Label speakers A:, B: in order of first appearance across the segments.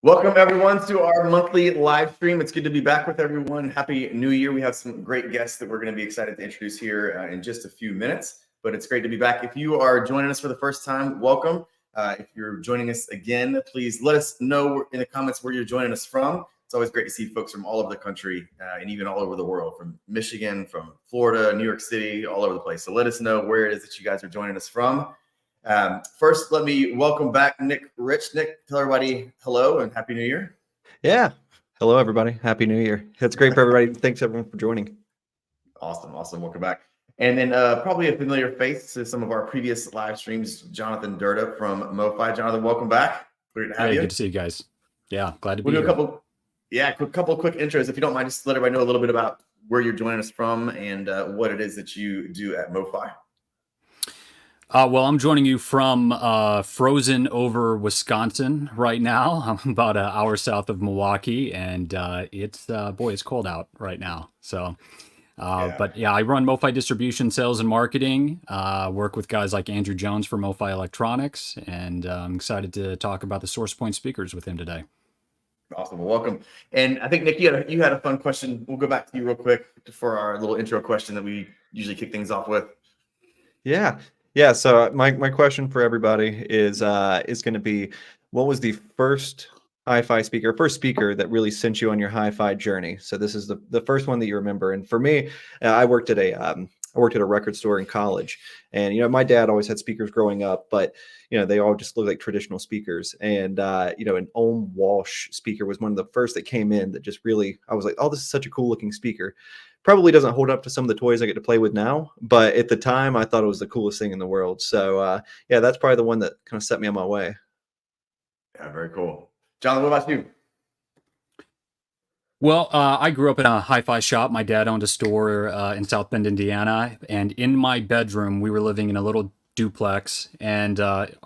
A: Welcome everyone to our monthly live stream. It's good to be back with everyone. Happy New Year. We have some great guests that we're going to be excited to introduce here in just a few minutes, but it's great to be back. If you are joining us for the first time, welcome. If you're joining us again, please let us know in the comments where you're joining us from. It's always great to see folks from all over the country and even all over the world, from Michigan, from Florida, New York City, all over the place. So let us know where it is that you guys are joining us from. First, let me welcome back Nick Rich. Nick, tell everybody hello and Happy New Year.
B: Yeah. Hello, everybody. Happy New Year. It's great for everybody. Thanks, everyone, for joining.
A: Awesome. Welcome back. And then probably a familiar face to some of our previous live streams, Jonathan Durda from Mofi. Jonathan, welcome back. Great to have you.
C: Good to see you guys. Yeah, glad to be
A: here.
C: We'll do
A: a couple quick intros. If you don't mind, just let everybody know a little bit about where you're joining us from and what it is that you do at Mofi.
C: Well, I'm joining you from frozen over Wisconsin right now. I'm about an hour south of Milwaukee, and it's cold out right now. So, but yeah, I run Mofi distribution, sales, and marketing. Work with guys like Andrew Jones for Mofi Electronics, and I'm excited to talk about the Sourcepoint speakers with him today.
A: Awesome. Well, welcome. And I think, Nick, you had a fun question. We'll go back to you real quick for our little intro question that we usually kick things off with.
B: Yeah, so my question for everybody is going to be, what was the first hi-fi speaker, first speaker that really sent you on your hi-fi journey? So this is the first one that you remember. And for me, I worked at a record store in college, and my dad always had speakers growing up, but they all just look like traditional speakers. And an Ohm Walsh speaker was one of the first that came in that just really, I was like, oh, this is such a cool looking speaker. Probably doesn't hold up to some of the toys I get to play with now, but at the time I thought it was the coolest thing in the world. So yeah, that's probably the one that kind of set me on my way.
A: Yeah, very cool. John, what about you?
C: Well, I grew up in a hi-fi shop. My dad owned a store in South Bend, Indiana, and in my bedroom, we were living in a little duplex, and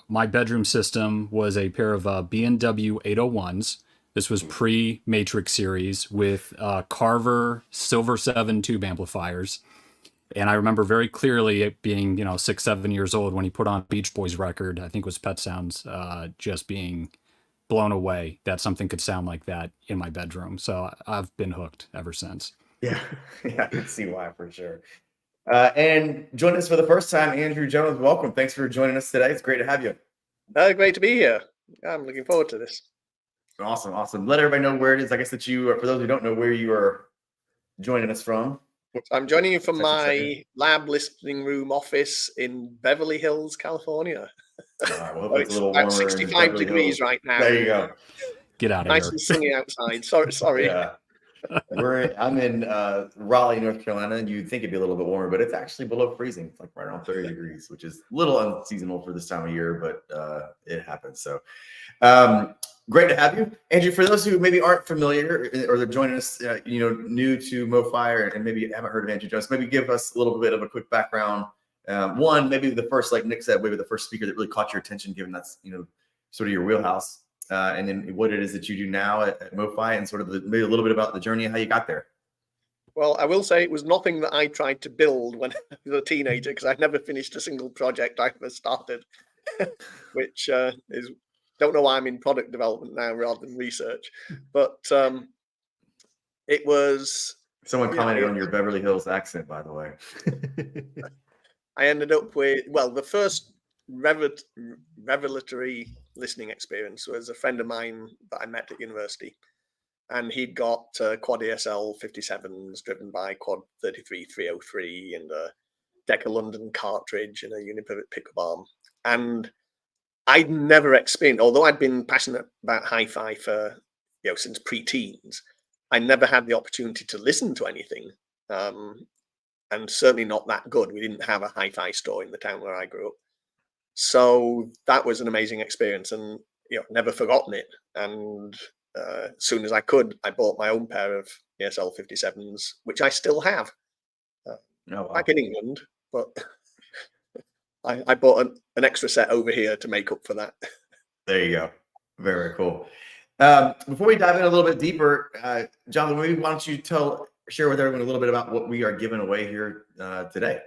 C: my bedroom system was a pair of B&W 801s. This was pre-Matrix series with Carver Silver 7 tube amplifiers. And I remember very clearly it being, 6, 7 years old when he put on Beach Boys record, I think it was Pet Sounds, just being blown away that something could sound like that in my bedroom. So I've been hooked ever since.
A: Yeah, I can see why for sure. And joining us for the first time, Andrew Jones, welcome. Thanks for joining us today. It's great to have you.
D: Great to be here. I'm looking forward to this.
A: Awesome. Let everybody know where it is. I guess that you, for those who don't know, where you are joining us from.
D: I'm joining you from my lab listening room office in Beverly Hills, California.
A: All right, well, it's a little warmer.
D: 65 degrees right now.
A: There you go.
C: Get out of
D: nice
C: here.
D: And sunny outside. Sorry.
A: Yeah. I'm in Raleigh, North Carolina, and you'd think it'd be a little bit warmer, but it's actually below freezing. It's like right around 30 degrees, which is a little unseasonable for this time of year, but it happens. So great to have you, Andrew. For those who maybe aren't familiar or they're joining us, new to Mofi and maybe haven't heard of Andrew Jones, maybe give us a little bit of a quick background. One, maybe the first, like Nick said, maybe the first speaker that really caught your attention, given that's sort of your wheelhouse. And then what it is that you do now at Mofi, and sort of maybe a little bit about the journey and how you got there.
D: Well, I will say it was nothing that I tried to build when I was a teenager, because I never finished a single project I ever started, which is, don't know why I'm in product development now rather than research. But it was...
A: Someone commented on your Beverly Hills accent, by the way.
D: I ended up with, the first revelatory listening experience was a friend of mine that I met at university, and he'd got quad ESL 57s driven by quad 33303 and a Decca London cartridge and a Unipivot pickup arm. And I'd never experienced, although I'd been passionate about hi-fi for since pre-teens, I never had the opportunity to listen to anything, and certainly not that good. We didn't have a hi-fi store in the town where I grew up. So that was an amazing experience, and never forgotten it. And as soon as I could, I bought my own pair of ESL 57s, which I still have back in England. But I bought an extra set over here to make up for that.
A: There you go. Very cool. Before we dive in a little bit deeper, Jonathan, maybe why don't you share with everyone a little bit about what we are giving away here today?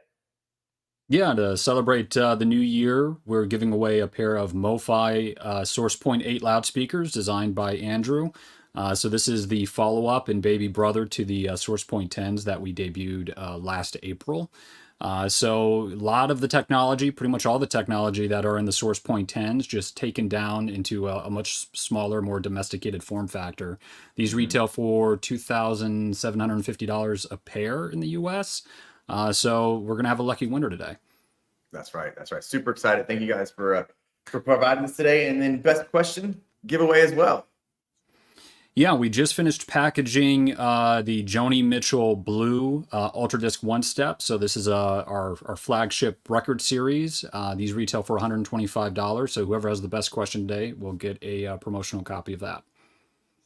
C: Yeah, to celebrate the new year, we're giving away a pair of Mofi Sourcepoint 8 loudspeakers designed by Andrew. So this is the follow-up and baby brother to the Sourcepoint 10s that we debuted last April. So a lot of the technology, pretty much all the technology that are in the Sourcepoint 10s, just taken down into a much smaller, more domesticated form factor. These retail for $2,750 a pair in the US. So we're gonna have a lucky winner today.
A: That's right. That's right. Super excited. Thank you guys for providing this today. And then best question giveaway as well.
C: Yeah, we just finished packaging the Joni Mitchell Blue Ultra Disc One Step. So this is our flagship record series. These retail for $125. So whoever has the best question today will get a promotional copy of that.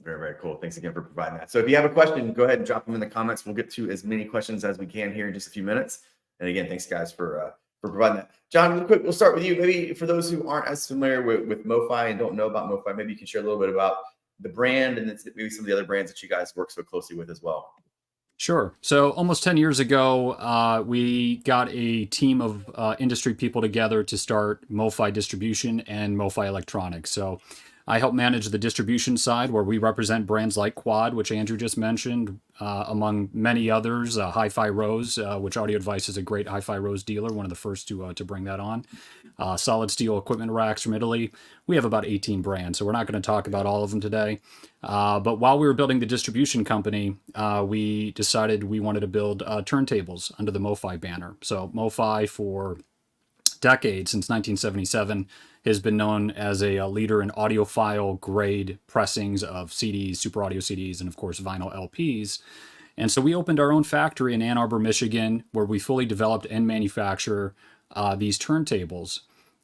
A: Very, very cool. Thanks again for providing that. So if you have a question, go ahead and drop them in the comments. We'll get to as many questions as we can here in just a few minutes. And again, thanks guys for providing that. John, real quick, we'll start with you. Maybe for those who aren't as familiar with Mofi and don't know about Mofi, maybe you can share a little bit about the brand and then maybe some of the other brands that you guys work so closely with as well.
C: Sure. So almost 10 years ago, we got a team of industry people together to start Mofi Distribution and Mofi Electronics. So I help manage the distribution side where we represent brands like Quad, which Andrew just mentioned, among many others, Hi-Fi Rose, which Audio Advice is a great Hi-Fi Rose dealer, one of the first to bring that on. Solid steel equipment racks from Italy. We have about 18 brands, so we're not going to talk about all of them today. But while we were building the distribution company, we decided we wanted to build turntables under the Mofi banner. So Mofi for decades, since 1977, has been known as a leader in audiophile grade pressings of CDs, super audio CDs, and of course vinyl LPs. And so we opened our own factory in Ann Arbor, Michigan, where we fully developed and manufacture these turntables.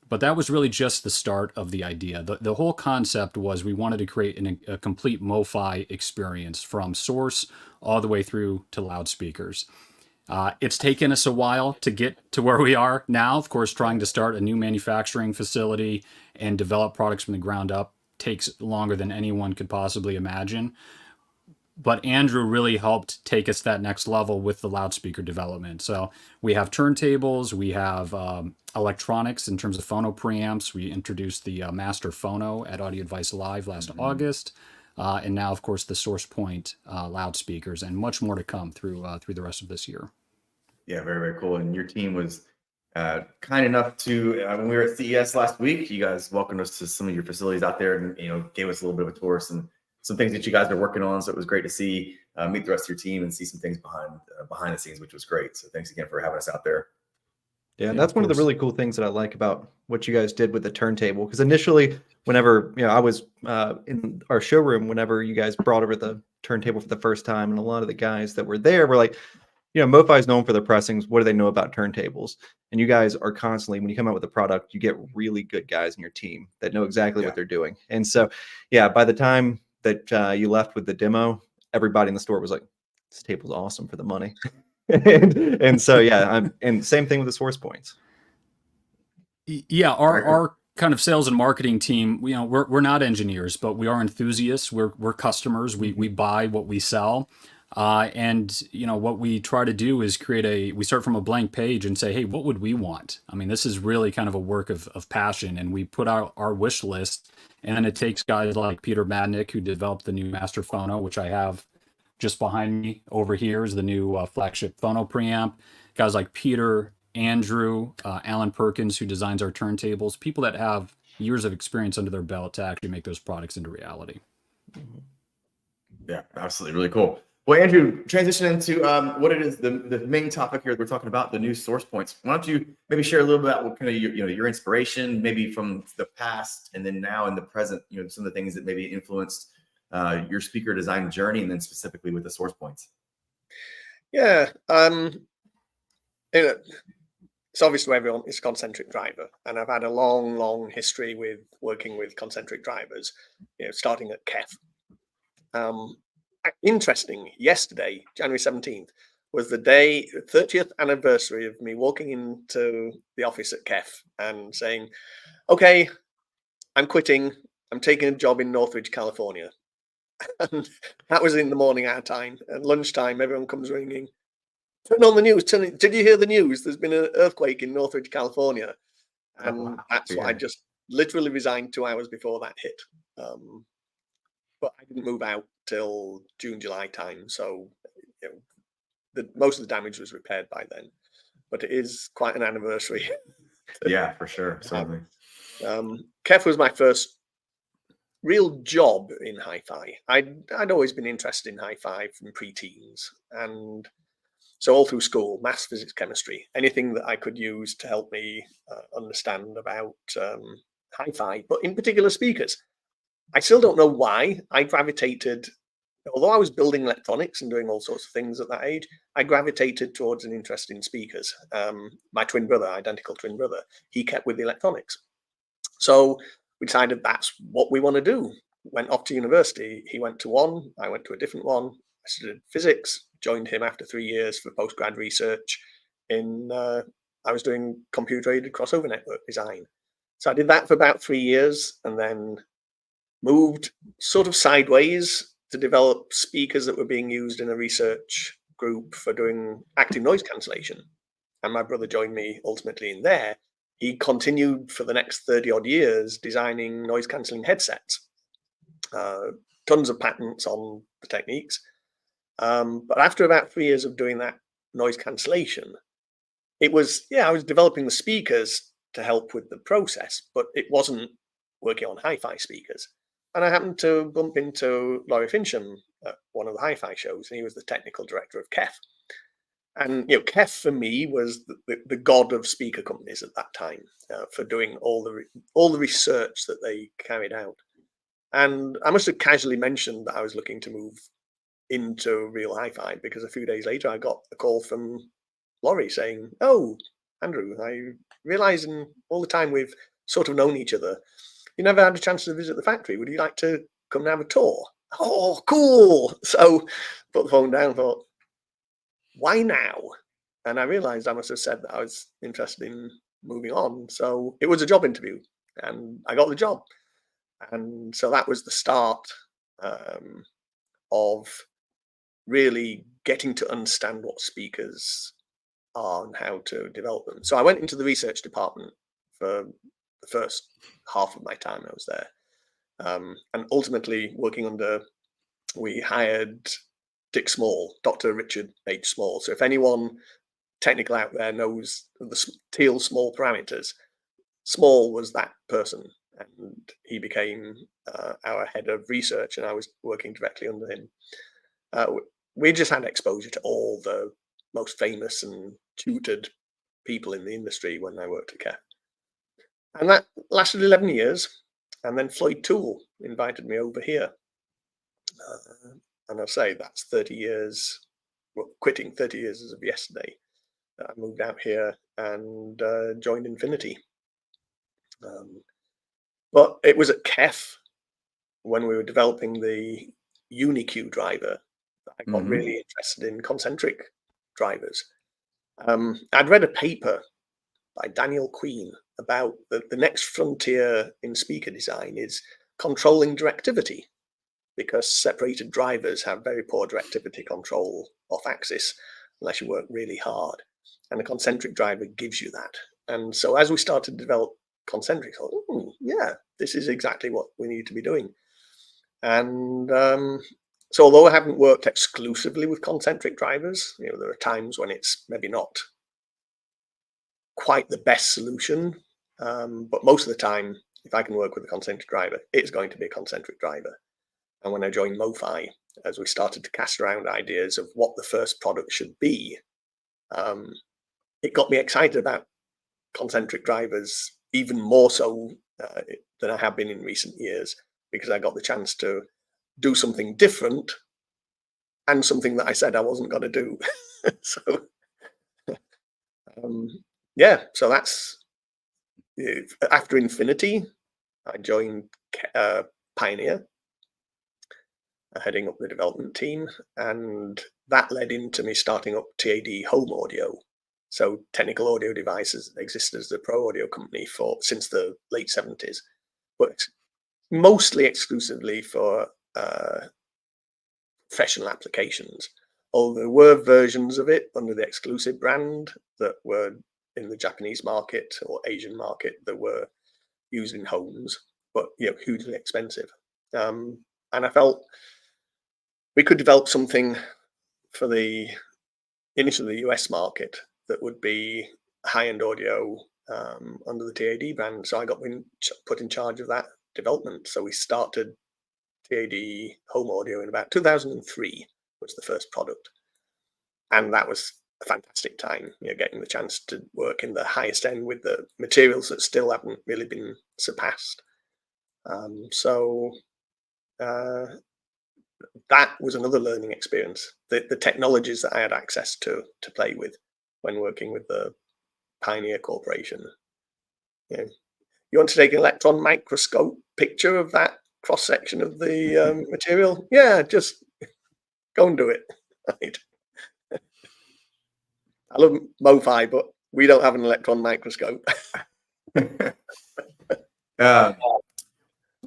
C: But that was really just the start of the idea. The whole concept was we wanted to create a complete Mofi experience from source all the way through to loudspeakers. It's taken us a while to get to where we are now. Of course, trying to start a new manufacturing facility and develop products from the ground up takes longer than anyone could possibly imagine. But Andrew really helped take us that next level with the loudspeaker development. So we have turntables, we have electronics in terms of phono preamps. We introduced the Master Phono at Audio Advice Live last August. And now, of course, the Sourcepoint loudspeakers, and much more to come through the rest of this year.
A: Yeah, very, very cool. And your team was kind enough to, when we were at CES last week, you guys welcomed us to some of your facilities out there and, gave us a little bit of a tour, some things that you guys are working on. So it was great to see, meet the rest of your team and see some things behind the scenes, which was great. So thanks again for having us out there.
B: Yeah, and that's one of the really cool things that I like about what you guys did with the turntable. Because initially, whenever I was in our showroom, whenever you guys brought over the turntable for the first time, and a lot of the guys that were there were like, Mofi is known for their pressings. What do they know about turntables? And you guys are constantly, when you come out with a product, you get really good guys in your team that know exactly what they're doing. And so, yeah, by the time that you left with the demo, everybody in the store was like, "This table's awesome for the money." and so yeah, and same thing with the source points.
C: Yeah, our kind of sales and marketing team, we're not engineers, but we are enthusiasts. We're customers. We buy what we sell. And what we try to do is we start from a blank page and say, hey, what would we want? I mean, this is really kind of a work of passion, and we put out our wish list, and then it takes guys like Peter Madnick, who developed the new Master Phono, which I have just behind me over here is the new flagship phono preamp. Guys like Peter, Andrew, Alan Perkins, who designs our turntables, people that have years of experience under their belt to actually make those products into reality.
A: Yeah, absolutely. Really cool. Well, Andrew, transition into what it is, the main topic here that we're talking about, the new source points. Why don't you maybe share a little bit about what kind of your inspiration, maybe from the past and then now in the present, some of the things that maybe influenced your speaker design journey, and then specifically with the source points.
D: Yeah. It's obvious to everyone it's a concentric driver, and I've had a long history with working with concentric drivers, starting at KEF. Interesting, yesterday, January 17th, was the 30th anniversary of me walking into the office at KEF and saying, okay, I'm quitting. I'm taking a job in Northridge, California. And that was in the morning our time. At lunchtime, everyone comes ringing. Turn on the news. Did you hear the news? There's been an earthquake in Northridge, California. And
A: wow.
D: that's what I
A: Yeah.
D: just literally resigned 2 hours before that hit. But I didn't move out till June, July time. So you know, most of the damage was repaired by then. But it is quite an anniversary.
A: Yeah, for sure. Certainly.
D: Kef was my first real job in hi-fi. I'd always been interested in hi-fi from pre-teens, and so all through school, maths, physics, chemistry, anything that I could use to help me understand about hi-fi, but in particular speakers. I still don't know why I gravitated, although I was building electronics and doing all sorts of things at that age, I gravitated towards an interest in speakers. My twin brother, identical twin brother, he kept with the electronics. So we decided that's what we want to do. Went off to university. He went to one, I went to a different one. I studied physics, joined him after 3 years for postgrad research in, I was doing computer-aided crossover network design. So I did that for about 3 years and then moved sort of sideways to develop speakers that were being used in a research group for doing active noise cancellation. And my brother joined me ultimately in there. He continued for the next 30 odd years designing noise cancelling headsets. Tons of patents on the techniques. But after about 3 years of doing that noise cancellation, it was, I was developing the speakers to help with the process, but it wasn't working on hi-fi speakers. And I happened to bump into Laurie Fincham at one of the hi-fi shows, and he was the technical director of Kef. And Kef for me was the god of speaker companies at that time for doing all the research that they carried out. And I must have casually mentioned that I was looking to move into real hi-fi because a few days later I got a call from Laurie saying, "Oh, Andrew, I realise in all the time we've sort of known each other, you never had a chance to visit the factory. Would you like to come and have a tour?" Oh, cool! So put the phone down and thought, why now? And I realized I must have said that I was interested in moving on. So it was a job interview and I got the job. And so that was the start of really getting to understand what speakers are and how to develop them. So I went into the research department for the first half of my time I was there. And ultimately working under, we hired Dick Small, Dr. Richard H. Small. So if anyone technical out there knows the Teal Small parameters, Small was that person, and he became our head of research, and I was working directly under him. We just had exposure to all the most famous and tutored people in the industry when I worked at Kef. And that lasted 11 years, and then Floyd Toole invited me over here. And I'll say that's 30 years, well, quitting 30 years as of yesterday. I moved out here and joined Infinity. But it was at Kef when we were developing the UniQ driver that I got really interested in concentric drivers. I'd read a paper by Daniel Queen about the next frontier in speaker design is controlling directivity, because separated drivers have very poor directivity control off axis unless you work really hard. And a concentric driver gives you that. And so as we started to develop concentric, I thought, yeah, this is exactly what we need to be doing. And so although I haven't worked exclusively with concentric drivers, there are times when it's maybe not quite the best solution. But most of the time, if I can work with a concentric driver, it's going to be a concentric driver. And when I joined Mofi, as we started to cast around ideas of what the first product should be, it got me excited about concentric drivers even more so than I have been in recent years, because I got the chance to do something different and something that I said I wasn't going to do. So, so that's after Infinity, I joined Pioneer, heading up the development team, and that led into me starting up TAD Home Audio. So technical audio devices existed as a pro audio company since the late 70s, but mostly exclusively for professional applications. Although there were versions of it under the exclusive brand that were in the Japanese market or Asian market that were used in homes, but hugely expensive. And I felt we could develop something for initially the US market that would be high-end audio under the TAD brand. So I got put in charge of that development. So we started TAD home audio in about 2003 was the first product. And that was a fantastic time, getting the chance to work in the highest end with the materials that still haven't really been surpassed. That was another learning experience. The technologies that I had access to play with when working with the Pioneer Corporation. You want to take an electron microscope picture of that cross section of the material? Yeah, just go and do it. Right. I love Mofi, but we don't have an electron microscope.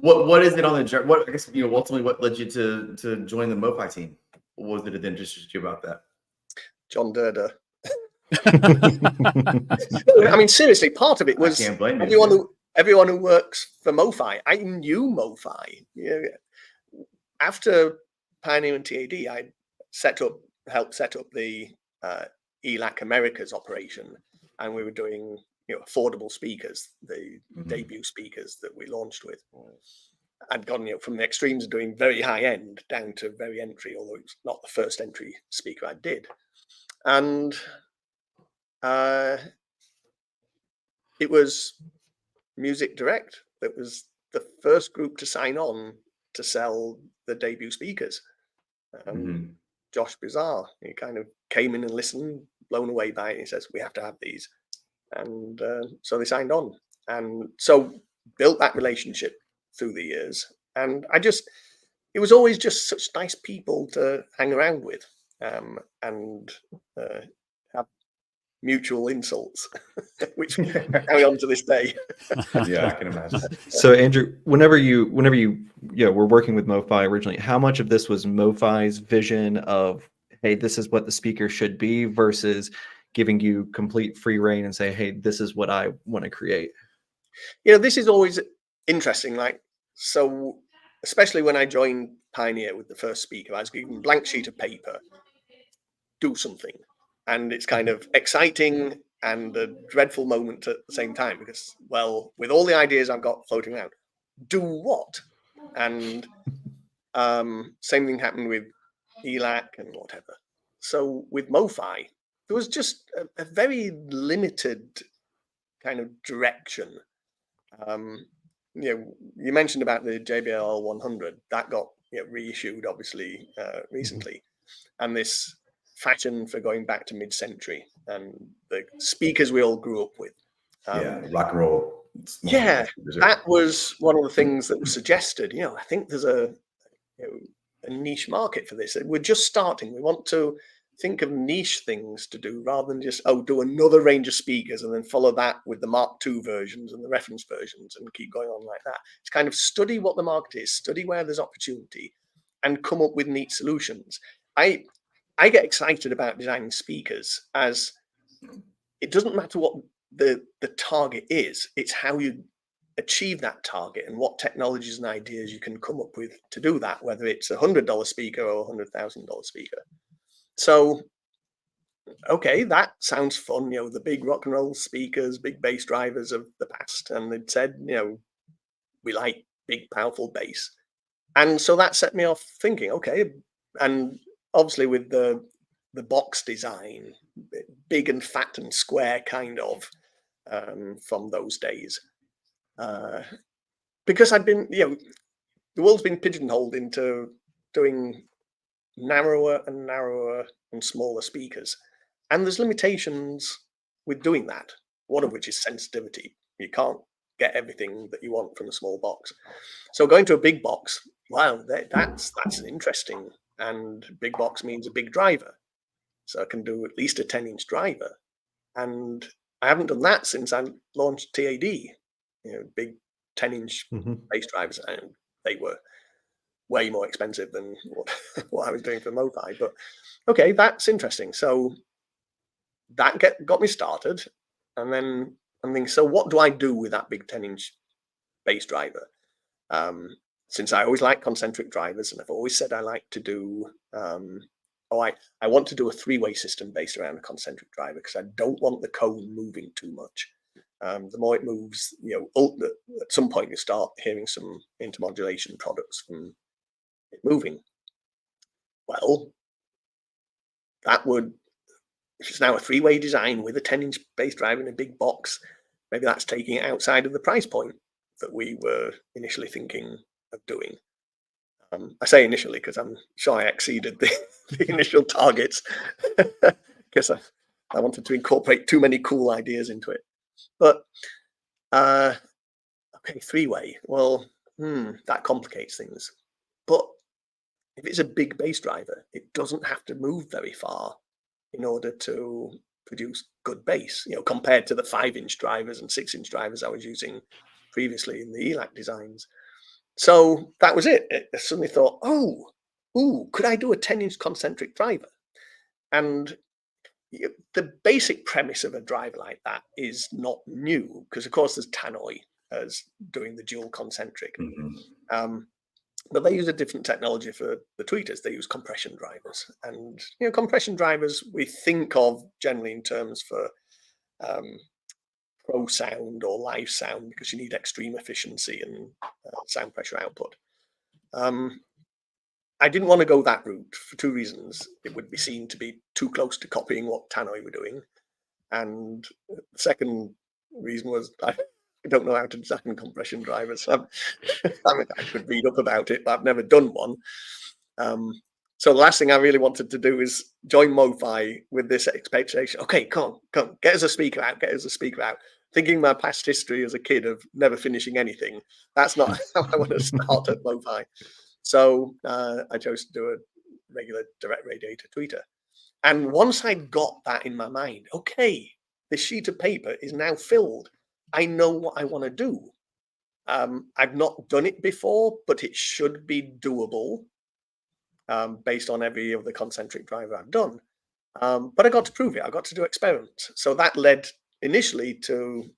A: What is it on the journey? What, I guess, ultimately what led you to join the Mofi team? What was it that interested you about that?
D: John Durder. I mean, seriously, part of it was everyone who works for Mofi. I knew Mofi. After Pioneer and TAD, I helped set up the ELAC Americas operation, and we were doing affordable speakers, the debut speakers that we launched with. I'd gone from the extremes of doing very high end down to very entry, although it's not the first entry speaker I did. And it was Music Direct that was the first group to sign on to sell the debut speakers. Josh Bizarre, he kind of came in and listened, blown away by it. He says, we have to have these. And so they signed on. And so built that relationship through the years. And it was always just such nice people to hang around with and have muchul insults, which carry on to this day.
A: Yeah, I can imagine.
B: So Andrew, whenever you were working with Mofi originally, how much of this was Mofi's vision of, hey, this is what the speaker should be, versus giving you complete free reign and say, hey, this is what I want to create?
D: This is always interesting. So especially when I joined Pioneer with the first speaker, I was given a blank sheet of paper, do something. And it's kind of exciting and a dreadful moment at the same time, because, well, with all the ideas I've got floating around, do what? And same thing happened with ELAC and whatever. So with Mofi, there was just a very limited kind of direction. You mentioned about the JBL 100 that got reissued obviously recently, and this fashion for going back to mid-century and the speakers we all grew up with.
A: Rock and roll.
D: Yeah, that was one of the things that was suggested. I think there's a niche market for this. We're just starting. We want to think of niche things to do rather than just do another range of speakers and then follow that with the Mark II versions and the reference versions and keep going on like that. It's kind of study what the market is, study where there's opportunity, and come up with neat solutions. I get excited about designing speakers, as it doesn't matter what the target is, it's how you achieve that target and what technologies and ideas you can come up with to do that, whether it's $100 speaker or $100,000 speaker. So, okay, that sounds fun. The big rock and roll speakers, big bass drivers of the past, and they'd said, we like big, powerful bass, and so that set me off thinking, okay, and obviously with the box design, big and fat and square kind of from those days, because I'd been, the world's been pigeonholed into doing narrower and narrower and smaller speakers, and there's limitations with doing that, one of which is sensitivity. You can't get everything that you want from a small box. So going to a big box, wow, that's interesting. And big box means a big driver, so I can do at least a 10-inch driver, and I haven't done that since I launched TAD. Big 10-inch bass drivers, and they were way more expensive than what I was doing for Mofi. But okay, that's interesting. So that got me started, and then I'm thinking, so what do I do with that big 10-inch base driver? Since I always like concentric drivers, and I've always said I like to do, I want to do a 3-way system based around a concentric driver, because I don't want the cone moving too much. The more it moves, at some point you start hearing some intermodulation products from it moving. Well, that would, if it's now a 3-way design with a 10-inch base driver in a big box, maybe that's taking it outside of the price point that we were initially thinking of doing. I say initially because I'm sure I exceeded the initial targets, because I wanted to incorporate too many cool ideas into it. But okay, 3-way. Well, that complicates things. But if it's a big base driver, it doesn't have to move very far in order to produce good bass, compared to the 5-inch drivers and 6-inch drivers I was using previously in the ELAC designs. So that was it. I suddenly thought, could I do a 10-inch concentric driver? And the basic premise of a driver like that is not new, because of course there's Tannoy as doing the dual concentric. But they use a different technology for the tweeters. They use compression drivers, and compression drivers we think of generally in terms for pro sound or live sound, because you need extreme efficiency and sound pressure output. I didn't want to go that route for 2 reasons. It would be seen to be too close to copying what Tannoy were doing, and the second reason was I don't know how to design compression drivers. I could read up about it, but I've never done one. So the last thing I really wanted to do is join Mofi with this expectation. Okay, come on, get us a speaker out. Thinking my past history as a kid of never finishing anything, that's not how I want to start at Mofi. So I chose to do a regular direct radiator tweeter. And once I got that in my mind, okay, this sheet of paper is now filled. I know what I want to do. I've not done it before, but it should be doable based on every of the concentric driver I've done. But I got to prove it. I got to do experiments. So that led initially to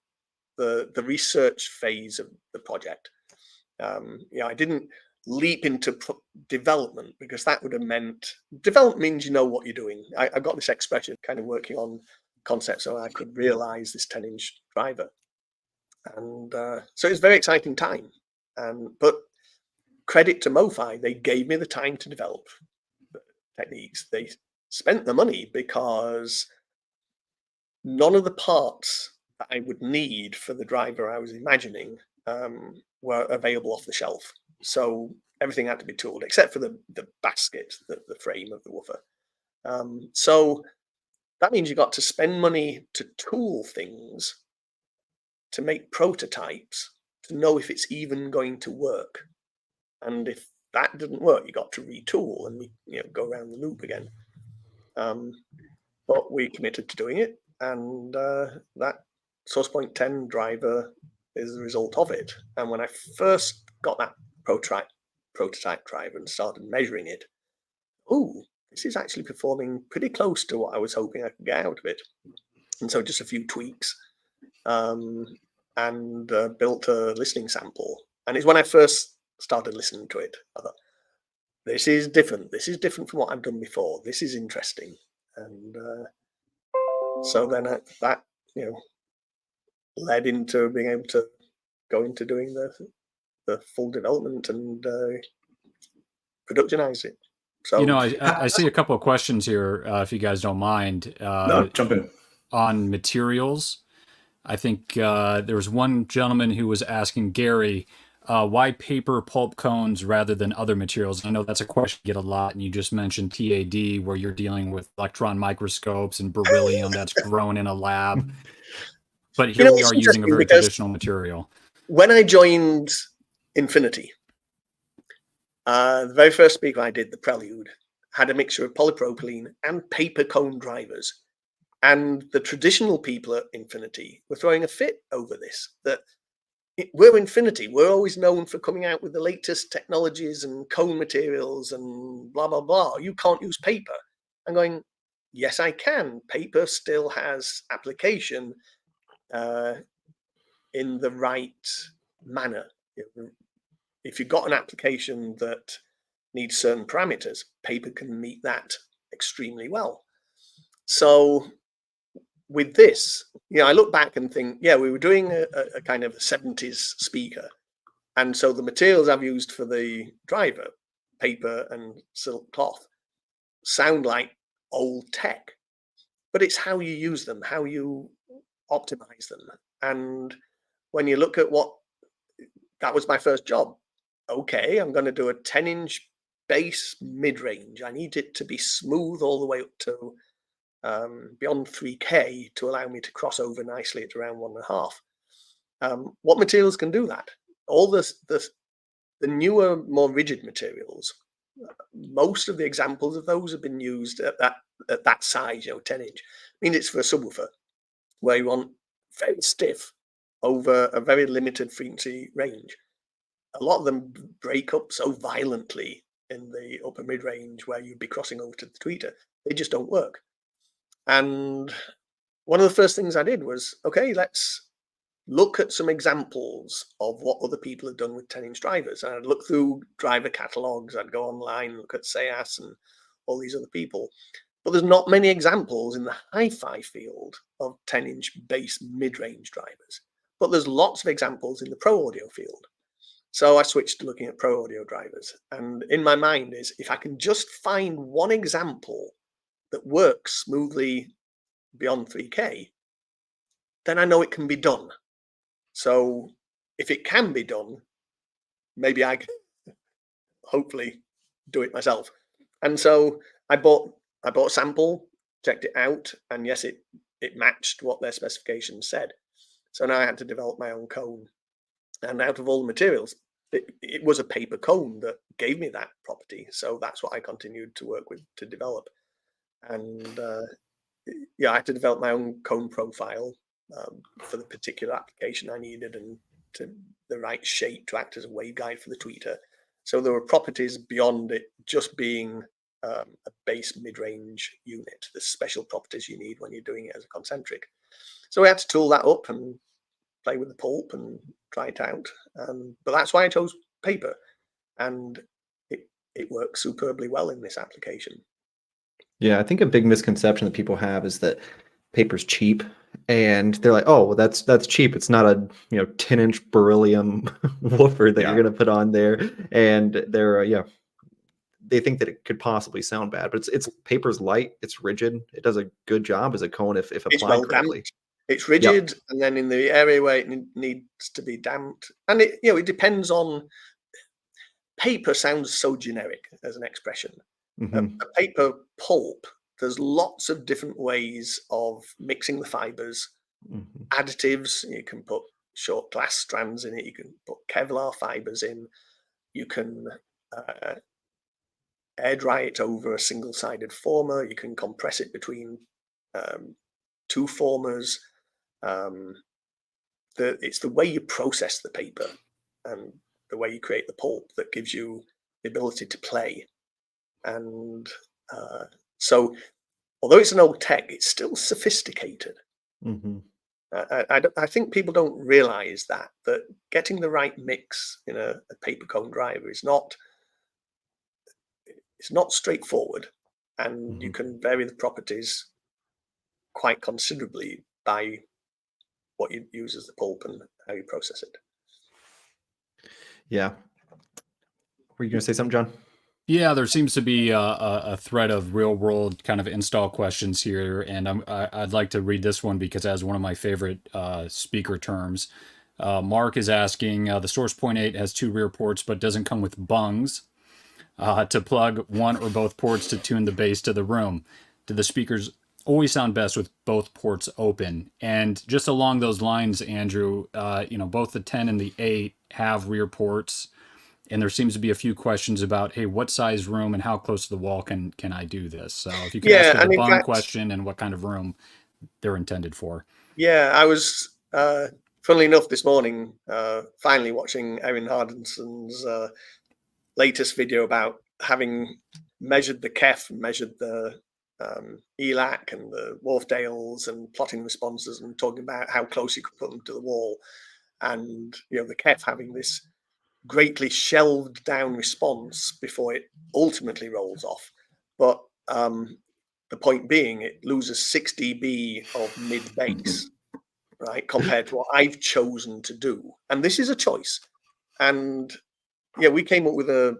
D: the research phase of the project. I didn't leap into development, because that would have meant development means you know what you're doing. I got this expression kind of working on concepts so I could realize this 10-inch driver. And so it's a very exciting time. But credit to Mofi, they gave me the time to develop the techniques. They spent the money, because none of the parts that I would need for the driver I was imagining were available off the shelf. So everything had to be tooled, except for the basket, the frame of the woofer. So that means you got to spend money to tool things, to make prototypes, to know if it's even going to work. And if that didn't work, you got to retool and go around the loop again. But we committed to doing it, and that Sourcepoint 10 driver is the result of it. And when I first got that prototype driver and started measuring it, this is actually performing pretty close to what I was hoping I could get out of it. And so just a few tweaks, and built a listening sample. And it's when I first started listening to it, I thought, this is different. This is different from what I've done before. This is interesting. And so then that led into being able to go into doing the full development and productionize it. So
C: I see a couple of questions here, if you guys don't mind.
A: No, jump in.
C: On materials. I think there was one gentleman who was asking Gary, why paper pulp cones rather than other materials? I know that's a question you get a lot, and you just mentioned TAD, where you're dealing with electron microscopes and beryllium that's grown in a lab. But here we are using a very traditional material.
D: When I joined Infinity, the very first speaker I did, the Prelude, had a mixture of polypropylene and paper cone drivers. And the traditional people at Infinity were throwing a fit over this, that we're Infinity. We're always known for coming out with the latest technologies and cone materials and blah, blah, blah. You can't use paper. I'm going, yes, I can. Paper still has application in the right manner. If you've got an application that needs certain parameters, paper can meet that extremely well. So with this, I look back and think, yeah, we were doing a kind of a 70s speaker. And so the materials I've used for the driver, paper and silk cloth, sound like old tech. But it's how you use them, how you optimize them. And when you look at that was my first job. Okay, I'm going to do a 10-inch base mid-range. I need it to be smooth all the way up to beyond 3K to allow me to cross over nicely at around 1.5. What materials can do that? All the newer, more rigid materials, most of the examples of those have been used at that size, 10-inch. I mean, it's for a subwoofer where you want very stiff over a very limited frequency range. A lot of them break up so violently in the upper mid-range where you'd be crossing over to the tweeter. They just don't work. And one of the first things I did was, okay, let's look at some examples of what other people have done with 10-inch drivers. And I'd look through driver catalogs, I'd go online, look at SEAS and all these other people. But there's not many examples in the hi-fi field of 10-inch base mid-range drivers. But there's lots of examples in the pro audio field. So I switched to looking at pro audio drivers. And in my mind is, if I can just find one example that works smoothly beyond 3K, then I know it can be done. So if it can be done, maybe I can hopefully do it myself. And so I bought a sample, checked it out, and yes, it matched what their specifications said. So now I had to develop my own cone. And out of all the materials, it was a paper cone that gave me that property. So that's what I continued to work with to develop. And I had to develop my own cone profile for the particular application I needed and to the right shape to act as a waveguide for the tweeter. So there were properties beyond it just being a base mid-range unit. The special properties you need when you're doing it as a concentric. So we had to tool that up and play with the pulp and try it out. But that's why I chose paper, and it works superbly well in this application.
B: Yeah, I think a big misconception that people have is that paper's cheap, and they're like, "Oh, well, that's cheap. It's not a 10-inch beryllium woofer that you're going to put on there." And they're they think that it could possibly sound bad, but it's paper's light, it's rigid, it does a good job as a cone if applied correctly.
D: It's rigid, and then in the area where it needs to be damped, and it depends on. Paper sounds so generic as an expression. A paper pulp, there's lots of different ways of mixing the fibers, additives. You can put short glass strands in it, you can put Kevlar fibers in, you can air dry it over a single-sided former, you can compress it between two formers. It's the way you process the paper and the way you create the pulp that gives you the ability to play. And so although it's an old tech, it's still sophisticated. I think people don't realize that getting the right mix in a paper cone driver is not straightforward, and you can vary the properties quite considerably by what you use as the pulp and how you process it.
B: Yeah. Were you going to say something, John?
C: Yeah, there seems to be a thread of real world kind of install questions here. And I'd like to read this one because it has one of my favorite speaker terms. Mark is asking, the Sourcepoint 8 has 2 rear ports, but doesn't come with bungs to plug one or both ports to tune the bass to the room. Do the speakers always sound best with both ports open? And just along those lines, Andrew, both the 10 and the 8 have rear ports. And there seems to be a few questions about, hey, what size room and how close to the wall can I do this? So if you could ask the bung question and what kind of room they're intended for.
D: Yeah, I was funnily enough, this morning, finally watching Erin Hardenson's latest video about having measured the KEF, measured the ELAC and the Wharfdales and plotting responses and talking about how close you could put them to the wall. And, the KEF having this greatly shelved down response before it ultimately rolls off. But the point being, it loses 6 dB of mid bass, right, compared to what I've chosen to do. And this is a choice. And yeah, we came up with a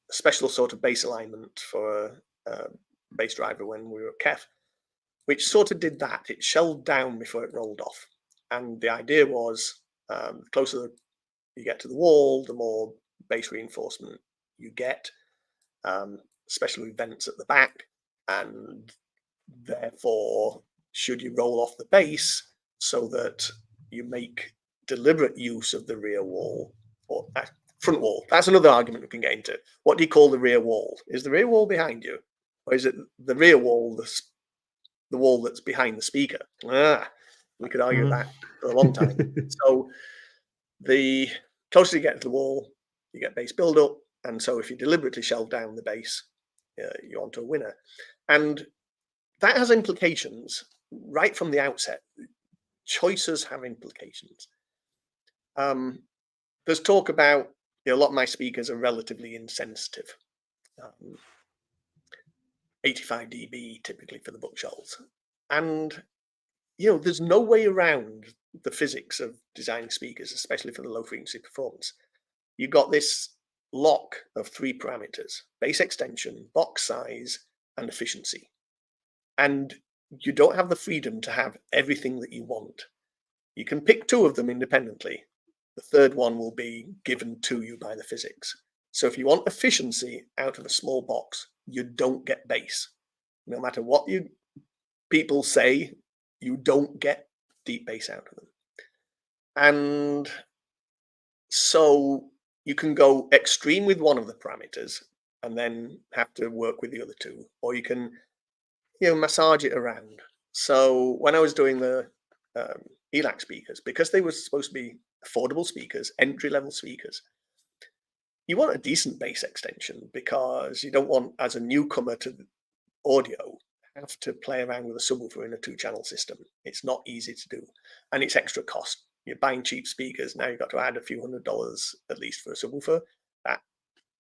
D: special sort of bass alignment for a bass driver when we were at KEF, which sort of did that. It shelved down before it rolled off. And the idea was, the closer you get to the wall, the more bass reinforcement you get, especially with vents at the back. And therefore, should you roll off the bass so that you make deliberate use of the rear wall or front wall? That's another argument we can get into. What do you call the rear wall? Is the rear wall behind you? Or is it the rear wall, the wall that's behind the speaker? We could argue that for a long time. So the closer you get to the wall, you get bass build-up. And so if you deliberately shelve down the bass, you're onto a winner. And that has implications right from the outset. Choices have implications. There's talk about, a lot of my speakers are relatively insensitive. 85 dB typically for the bookshelves. And, there's no way around the physics of designing speakers, especially for the low frequency performance. You've got this lock of 3 parameters: bass extension, box size, and efficiency. And you don't have the freedom to have everything that you want. You can pick 2 of them independently. The third one will be given to you by the physics. So if you want efficiency out of a small box, you don't get bass. No matter what people say, you don't get deep bass out of them. And so you can go extreme with one of the parameters and then have to work with the other 2, or you can, massage it around. So when I was doing the ELAC speakers, because they were supposed to be affordable speakers, entry-level speakers, you want a decent bass extension because you don't want, as a newcomer to audio, have to play around with a subwoofer in a 2-channel system. It's not easy to do, and it's extra cost. You're buying cheap speakers, now you've got to add a few $100 at least for a subwoofer. That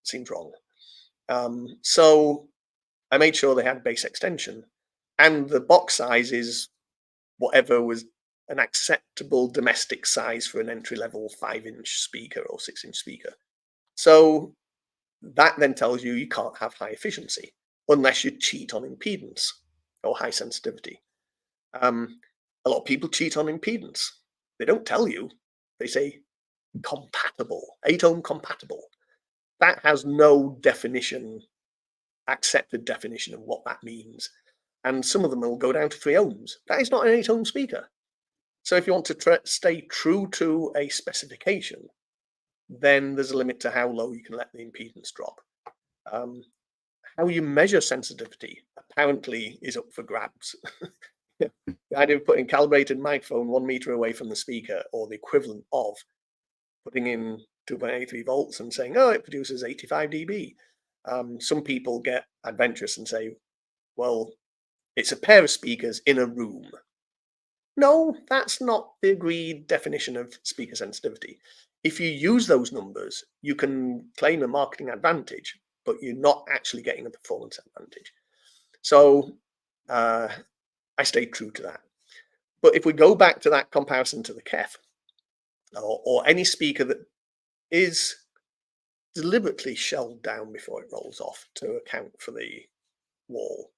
D: seems wrong. So I made sure they had bass extension, and the box size is whatever was an acceptable domestic size for an entry-level 5-inch speaker or 6-inch speaker. So that then tells you can't have high efficiency unless you cheat on impedance or high sensitivity. A lot of people cheat on impedance. They don't tell you. They say compatible, 8-ohm compatible. That has no definition, accepted definition of what that means. And some of them will go down to 3 ohms. That is not an 8-ohm speaker. So if you want to stay true to a specification, then there's a limit to how low you can let the impedance drop. How you measure sensitivity apparently is up for grabs. The idea of putting calibrated microphone 1 meter away from the speaker, or the equivalent of putting in 2.83 volts and saying, it produces 85 dB. Some people get adventurous and say, well, it's a pair of speakers in a room. No, that's not the agreed definition of speaker sensitivity. If you use those numbers, you can claim a marketing advantage, but you're not actually getting a performance advantage. So I stayed true to that. But if we go back to that comparison to the KEF, or any speaker that is deliberately shelved down before it rolls off to account for the wall,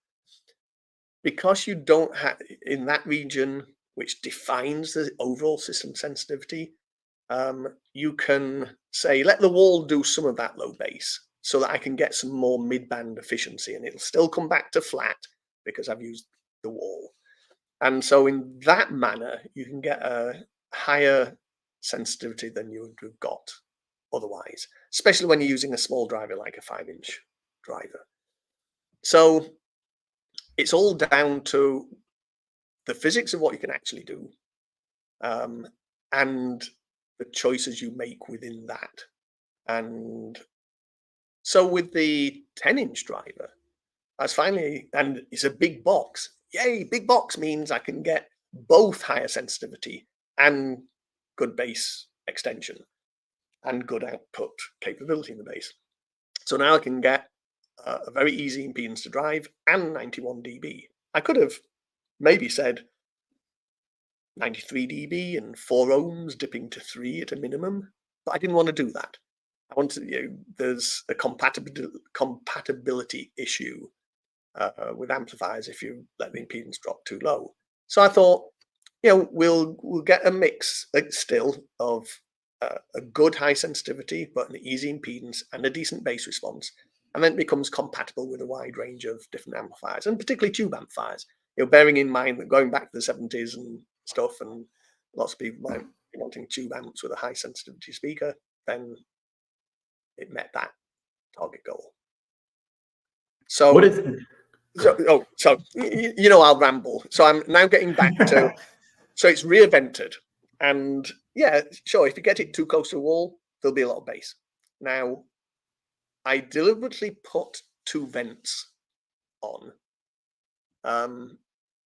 D: because you don't have, in that region, which defines the overall system sensitivity, you can say, let the wall do some of that low bass so that I can get some more mid-band efficiency, and it'll still come back to flat because I've used the wall. And so in that manner, you can get a higher sensitivity than you would have got otherwise, especially when you're using a small driver like a 5-inch driver. So it's all down to the physics of what you can actually do, and the choices you make within that. And so with the 10-inch driver, I was finally, and it's a big box. Yay, big box means I can get both higher sensitivity and good bass extension and good output capability in the bass. So now I can get a very easy impedance to drive and 91 dB. I could have maybe said 93 dB and 4 ohms dipping to 3 at a minimum, but I didn't want to do that. I wanted, there's a compatibility issue with amplifiers if you let the impedance drop too low. So I thought, we'll get a mix still of a good high sensitivity, but an easy impedance and a decent bass response. And then it becomes compatible with a wide range of different amplifiers, and particularly tube amplifiers. Bearing in mind that going back to the 70s and stuff, and lots of people might be wanting tube amps with a high sensitivity speaker, then it met that target goal. So
A: What is
D: I'll ramble. So I'm now getting back to, so it's rear-vented. And yeah, sure, if you get it too close to the wall, there'll be a lot of bass. Now, I deliberately put 2 vents on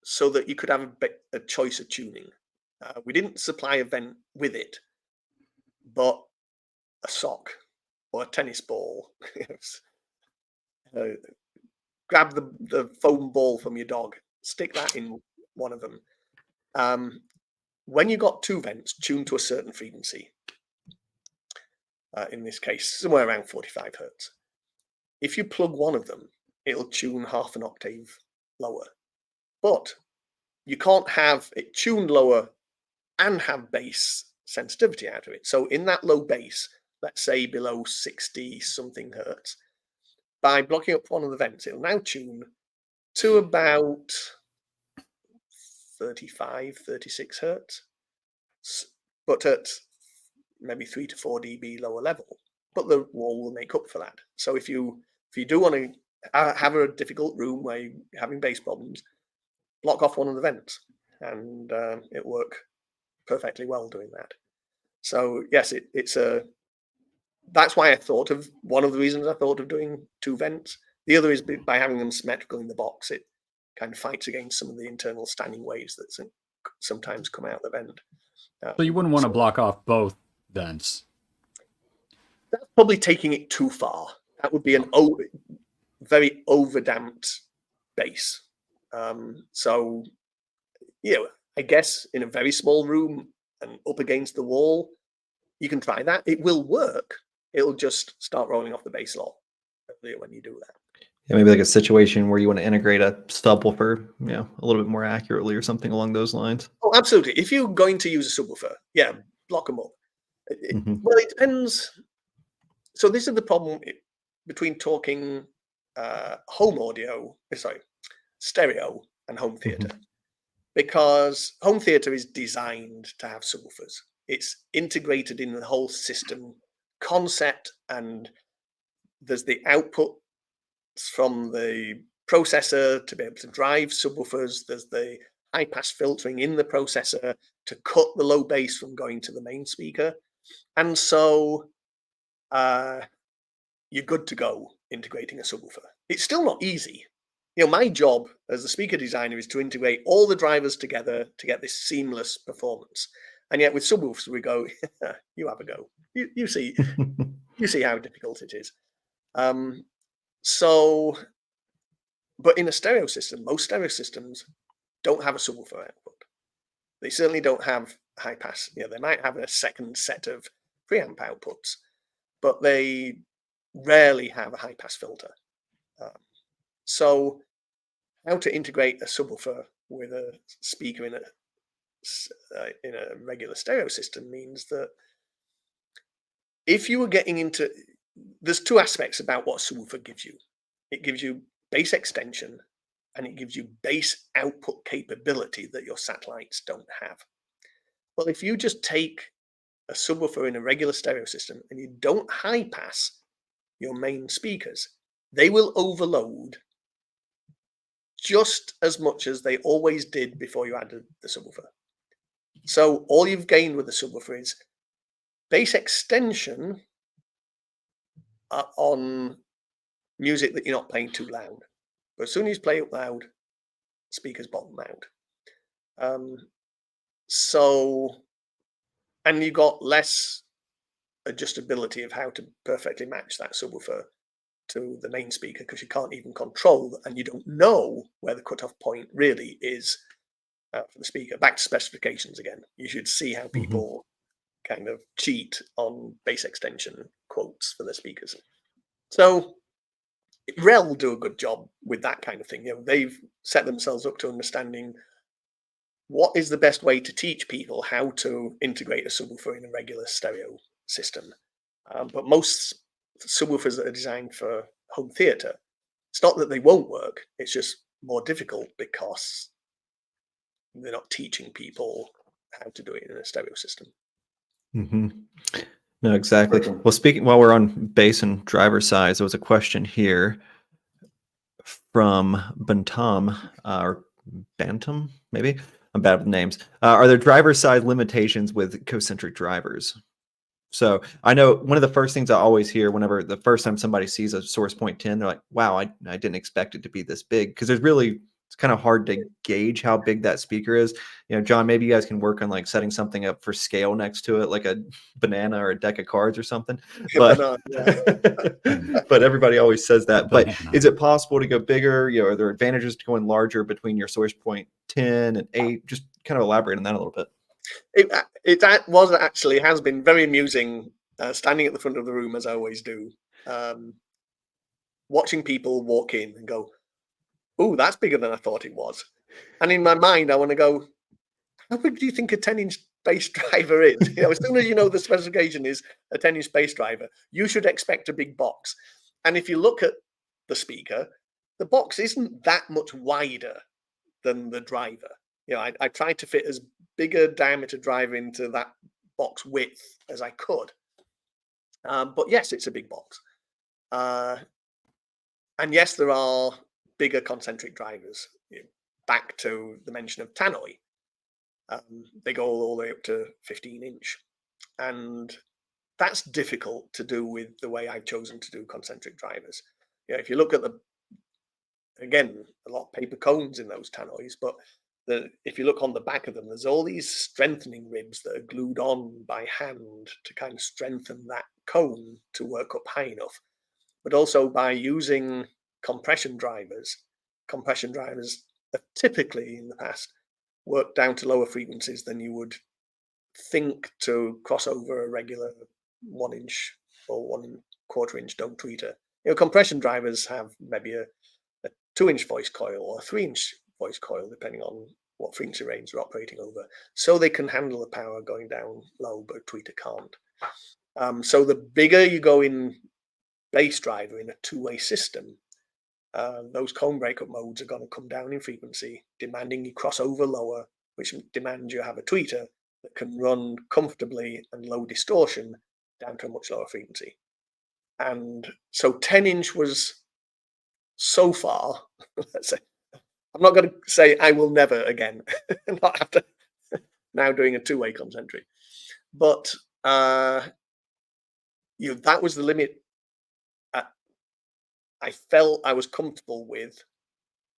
D: so that you could have a choice of tuning. We didn't supply a vent with it, but a sock or a tennis ball. Grab the foam ball from your dog, stick that in one of them. When you got 2 vents tuned to a certain frequency, in this case, somewhere around 45 hertz, if you plug one of them, it'll tune half an octave lower. But you can't have it tuned lower and have bass sensitivity out of it. So in that low bass, let's say below 60 something hertz, by blocking up one of the vents, it'll now tune to about 35, 36 hertz, but at maybe 3 to 4 dB lower level. But the wall will make up for that. So if you do want to have a difficult room where you're having bass problems, block off one of the vents, and it work perfectly well doing that. So yes, that's why I thought of, one of the reasons I thought of doing 2 vents. The other is by having them symmetrical in the box, it kind of fights against some of the internal standing waves that sometimes come out the vent.
C: So you wouldn't want to block off both vents.
D: That's probably taking it too far. That would be an very overdamped bass. So, I guess in a very small room and up against the wall, you can try that. It will work. It'll just start rolling off the bass a lot earlier when you do that.
B: Yeah, maybe like a situation where you want to integrate a subwoofer, a little bit more accurately or something along those lines.
D: Oh, absolutely. If you're going to use a subwoofer, block them up. Well, it depends. So this is the problem between talking stereo and home theater, because home theater is designed to have subwoofers. It's integrated in the whole system concept, and there's the output from the processor to be able to drive subwoofers. There's the high pass filtering in the processor to cut the low bass from going to the main speaker. And so you're good to go integrating a subwoofer. It's still not easy. My job as a speaker designer is to integrate all the drivers together to get this seamless performance. And yet with subwoofers, we go, you have a go. You see, you see how difficult it is. But in a stereo system, most stereo systems don't have a subwoofer output. They certainly don't have high pass. They might have a second set of preamp outputs, but they rarely have a high pass filter. So how to integrate a subwoofer with a speaker in a regular stereo system means that if you were getting into, there's 2 aspects about what a subwoofer gives you. It gives you bass extension, and it gives you bass output capability that your satellites don't have. Well, if you just take a subwoofer in a regular stereo system and you don't high pass your main speakers, they will overload just as much as they always did before you added the subwoofer. So all you've gained with the subwoofer is bass extension on music that you're not playing too loud. But as soon as you play it loud, speakers bottom out. And you got less adjustability of how to perfectly match that subwoofer to the main speaker, because you can't even control and you don't know where the cutoff point really is for the speaker. Back to specifications again. You should see how people kind of cheat on bass extension quotes for the speakers. So Rel do a good job with that kind of thing. They've set themselves up to understanding what is the best way to teach people how to integrate a subwoofer in a regular stereo system. But most subwoofers that are designed for home theater, it's not that they won't work, it's just more difficult because they're not teaching people how to do it in a stereo system.
B: No, exactly. Well, speaking while we're on bass and driver size, there was a question here from Bantam or Bantam, maybe. I'm bad with names. Are there driver side limitations with concentric drivers? So I know one of the first things I always hear whenever the first time somebody sees a Sourcepoint 10, they're like, wow, I didn't expect it to be this big, because it's kind of hard to gauge how big that speaker is. John, maybe you guys can work on like setting something up for scale next to it, like a banana or a deck of cards or something. But, but everybody always says that. But is it possible to go bigger? Are there advantages to going larger between your Sourcepoint 10 and 8? Just kind of elaborate on that a little bit.
D: It has been very amusing standing at the front of the room, as I always do, watching people walk in and go, oh, that's bigger than I thought it was. And in my mind, I want to go, how big do you think a 10-inch bass driver is? As soon as you know the specification is a 10-inch bass driver, you should expect a big box. And if you look at the speaker, the box isn't that much wider than the driver. I tried to fit as big a diameter driver into that box width as I could. But yes, it's a big box. And yes, there are bigger concentric drivers. Back to the mention of tannoy. They go all the way up to 15-inch. And that's difficult to do with the way I've chosen to do concentric drivers. If you look at again, a lot of paper cones in those tannoys, but if you look on the back of them, there's all these strengthening ribs that are glued on by hand to kind of strengthen that cone to work up high enough. But also by using compression drivers have typically in the past worked down to lower frequencies than you would think to cross over a regular 1-inch or 1.25-inch dome tweeter. Compression drivers have maybe a 2-inch voice coil or a 3-inch voice coil, depending on what frequency range they're operating over, so they can handle the power going down low, but a tweeter can't. So the bigger you go in bass driver in a two-way system, those cone breakup modes are going to come down in frequency, demanding you cross over lower, which demands you have a tweeter that can run comfortably and low distortion down to a much lower frequency. And so 10-inch was so far, let's say, I'm not going to say I will never again, not after now doing a two-way concentric, but that was the limit I felt I was comfortable with,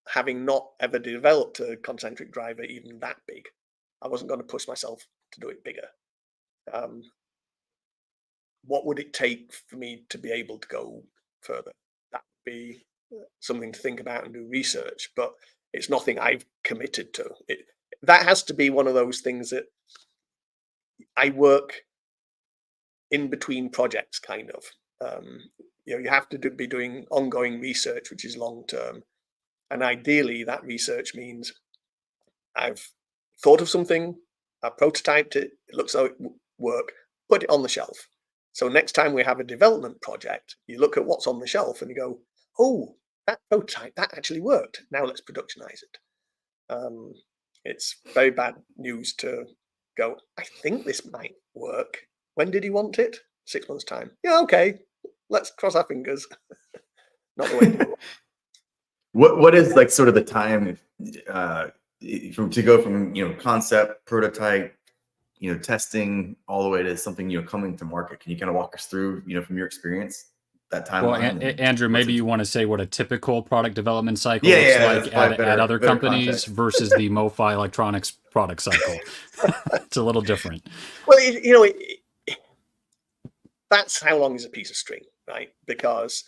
D: having not ever developed a concentric driver even that big. I wasn't going to push myself to do it bigger. What would it take for me to be able to go further? That would be something to think about and do research, but it's nothing I've committed to. That has to be one of those things that I work in between projects, kind of. You have to be doing ongoing research, which is long term. And ideally, that research means I've thought of something, I prototyped it, it looks like it would work, put it on the shelf. So next time we have a development project, you look at what's on the shelf and you go, oh, that prototype, that actually worked. Now let's productionize it. It's very bad news to go, I think this might work. When did he want it? 6 months' time. Yeah, okay. Let's cross our fingers. Not the way to do it.
A: What is like sort of the time to go from concept, prototype, testing all the way to something, coming to market? Can you kind of walk us through, from your experience, that
C: Well,
A: timeline?
C: Andrew, maybe you want to say what a typical product development cycle
A: Yeah,
C: looks
A: yeah,
C: like
A: that's probably
C: at
A: better-
C: other
A: better
C: companies
A: context.
C: versus the Mofi Electronics product cycle. It's a little different.
D: Well, that's how long is a piece of string, right? Because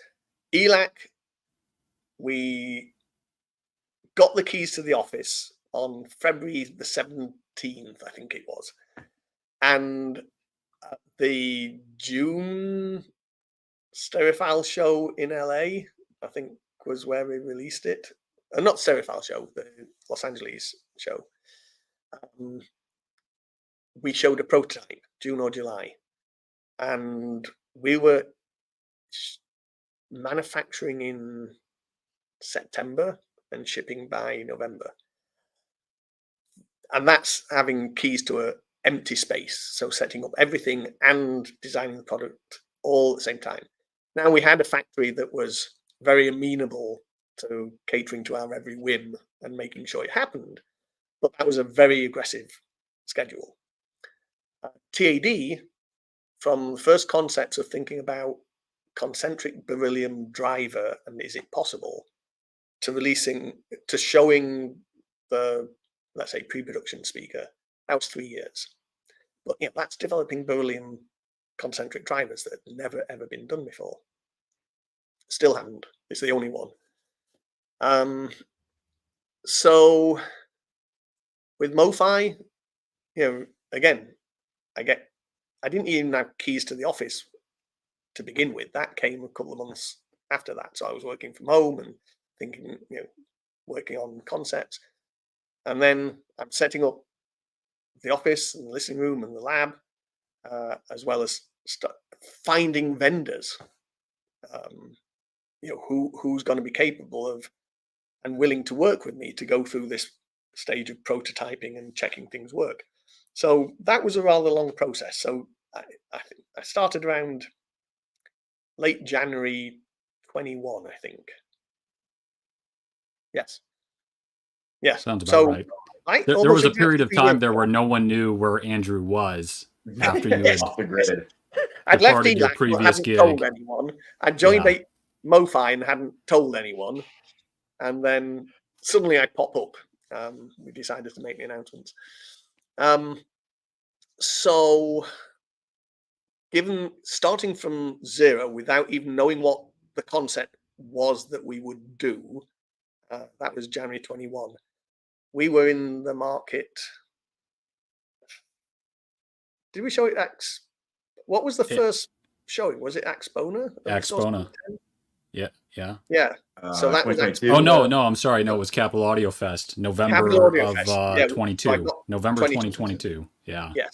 D: ELAC, we got the keys to the office on February the 17th, I think it was. And the June Stereophile show in LA, I think, was where we released it. Not Stereophile show, the Los Angeles show. We showed a prototype, June or July. And we were manufacturing in September and shipping by November. And that's having keys to an empty space. So setting up everything and designing the product all at the same time. Now we had a factory that was very amenable to catering to our every whim and making sure it happened. But that was a very aggressive schedule. TAD, from the first concepts of thinking about concentric beryllium driver and is it possible, to showing the, let's say, pre-production speaker, that was 3 years. But that's developing beryllium concentric drivers that had never ever been done before. Still haven't. It's the only one. So with Mofi, again, I didn't even have keys to the office to begin with. That came a couple of months after that. So I was working from home and thinking, working on concepts. And then I'm setting up the office and the listening room and the lab, as well as finding vendors, who's going to be capable of and willing to work with me to go through this stage of prototyping and checking things work. So that was a rather long process. So I started around late January 21, I think. Yes. Yeah.
C: Sounds about right. There was a period of time there
D: where
C: where no one knew where Andrew was after you had
A: off the grid.
D: I'd left
C: departed your
D: ELAC,
C: previous
D: but hadn't
C: gig.
D: told anyone. I joined
C: Yeah.
D: Mofi and hadn't told anyone. And then suddenly I pop up. We decided to make the announcements. So starting from zero without even knowing what the concept was that we would do, that was January 21. We were in the market. Did we show it what was the first showing? Was it Axpona?
C: Axpona. Yeah.
D: Yeah. So that was
A: 2022.
C: Oh no, I'm sorry. No, it was Capital Audio Fest, November
D: Audio
C: of
D: Fest.
C: 22. November
D: 2022.
C: 2022. Yeah.
D: Yeah.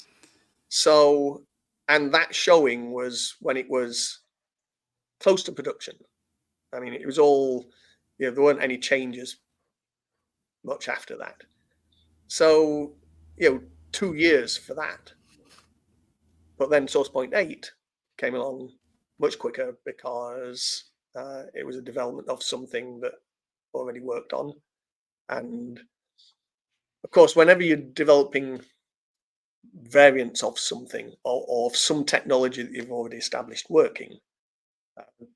D: So, and that showing was when it was close to production. I mean, it was all, there weren't any changes much after that. So, 2 years for that. But then Sourcepoint 8 came along much quicker because it was a development of something that already worked on. And of course, whenever you're developing variants of something or of some technology that you've already established working,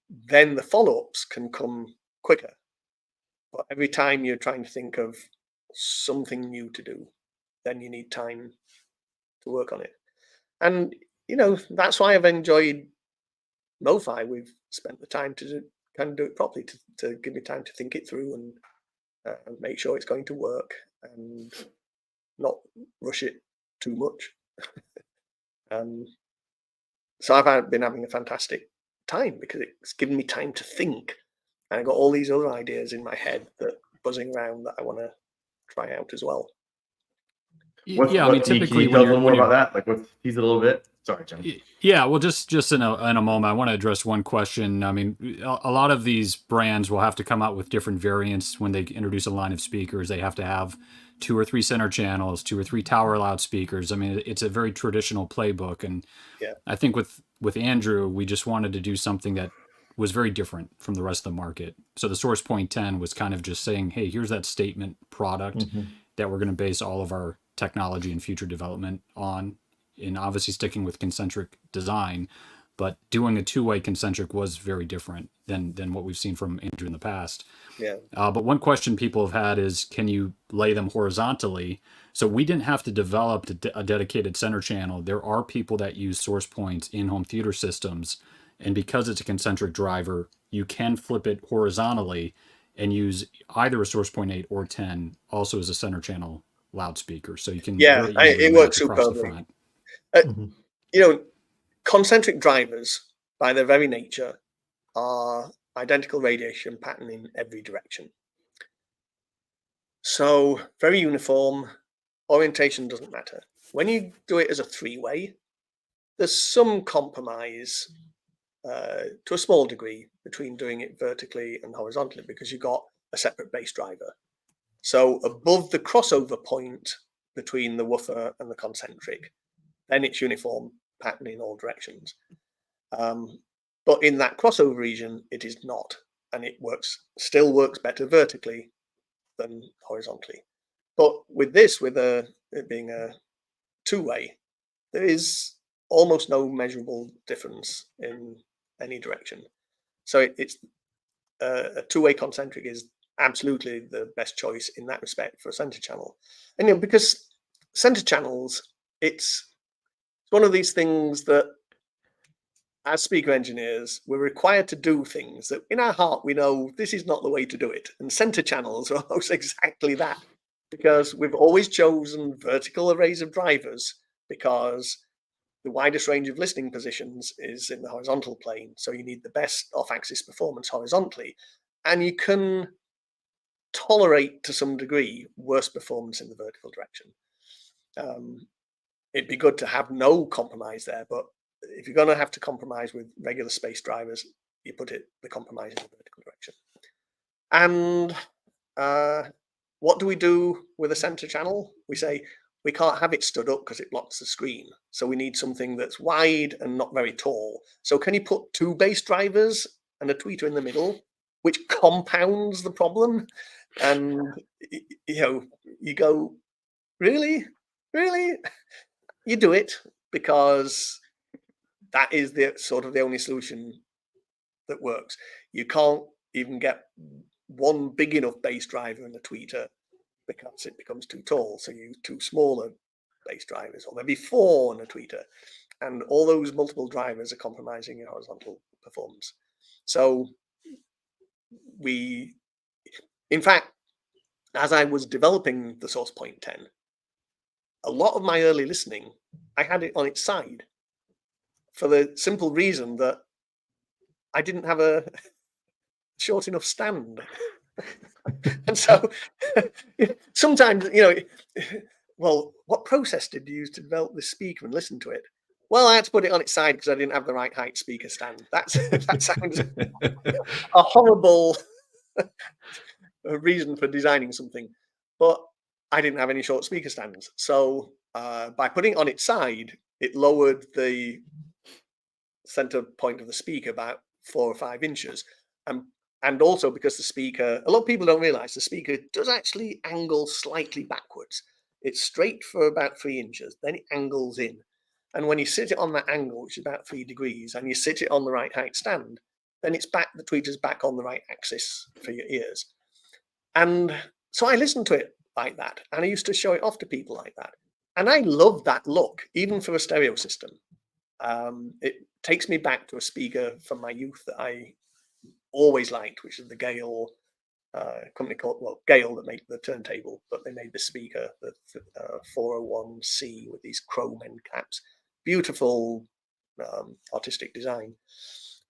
D: then the follow-ups can come quicker. But every time you're trying to think of something new to do, then you need time to work on it. And, that's why I've enjoyed Mofi. We've spent the time to kind of do it properly, to give me time to think it through and make sure it's going to work and not rush it too much. So I've been having a fantastic time because it's given me time to think, and I got all these other ideas in my head that buzzing around that I want to try out as well.
C: I mean, typically
A: can you tell a little more about that? Like, let's tease it a little bit. Sorry, John.
C: Yeah, well, just in a moment, I want to address one question. I mean, a lot of these brands will have to come out with different variants when they introduce a line of speakers. They have to have 2 or 3 center channels, 2 or 3 tower loudspeakers. I mean, it's a very traditional playbook, and I think with Andrew, we just wanted to do something that was very different from the rest of the market. So the Sourcepoint 10 was kind of just saying, hey, here's that statement product that we're going to base all of our technology and future development on. in obviously sticking with concentric design, but doing a two-way concentric was very different than what we've seen from Andrew in the past.
D: Yeah.
C: But one question people have had is, can you lay them horizontally? So we didn't have to develop a dedicated center channel. There are people that use Sourcepoint in home theater systems, and because it's a concentric driver, you can flip it horizontally and use either a Sourcepoint 8 or 10 also as a center channel loudspeaker. So you can very easily
D: it
C: mount
D: works
C: across the
D: superbly.
C: front.
D: You know, concentric drivers, by their very nature, are identical radiation pattern in every direction. So very uniform, orientation doesn't matter. When you do it as a three-way, there's some compromise to a small degree between doing it vertically and horizontally, because you've got a separate base driver. So above the crossover point between the woofer and the concentric, then it's uniform pattern in all directions. But in that crossover region, it is not, and it still works better vertically than horizontally. But with this, with it being a two-way, there is almost no measurable difference in any direction. So it's a two-way concentric is absolutely the best choice in that respect for a center channel. And because center channels, it's one of these things that as speaker engineers, we're required to do things that in our heart we know this is not the way to do it. And center channels are almost exactly that, because we've always chosen vertical arrays of drivers because the widest range of listening positions is in the horizontal plane. So you need the best off-axis performance horizontally, and you can tolerate to some degree worse performance in the vertical direction. It'd be good to have no compromise there, but if you're going to have to compromise with regular space drivers, you put the compromise in the vertical direction. And what do we do with a center channel? We say we can't have it stood up because it blocks the screen. So we need something that's wide and not very tall. So can you put two base drivers and a tweeter in the middle, which compounds the problem? And you go, really? You do it because that is the only solution that works. You can't even get one big enough base driver and a tweeter because it becomes too tall. So you use two smaller base drivers, or maybe four and a tweeter, and all those multiple drivers are compromising your horizontal performance. So in fact, as I was developing the Sourcepoint 10, a lot of my early listening, I had it on its side for the simple reason that I didn't have a short enough stand. And so sometimes, well, what process did you use to develop this speaker and listen to it? Well, I had to put it on its side because I didn't have the right height speaker stand. That sounds a horrible reason for designing something, but I didn't have any short speaker stands. So by putting it on its side, it lowered the center point of the speaker about 4 or 5 inches. And also because the speaker, a lot of people don't realize the speaker does actually angle slightly backwards. It's straight for about 3 inches, then it angles in. And when you sit it on that angle, which is about 3 degrees, and you sit it on the right height stand, then it's back, the tweeter's back on the right axis for your ears. And so I listened to it like that, and I used to show it off to people like that. And I love that look, even for a stereo system. It takes me back to a speaker from my youth that I always liked, which is the Gale company called, Gale that made the turntable, but they made the speaker, the 401C with these chrome end caps. Beautiful artistic design.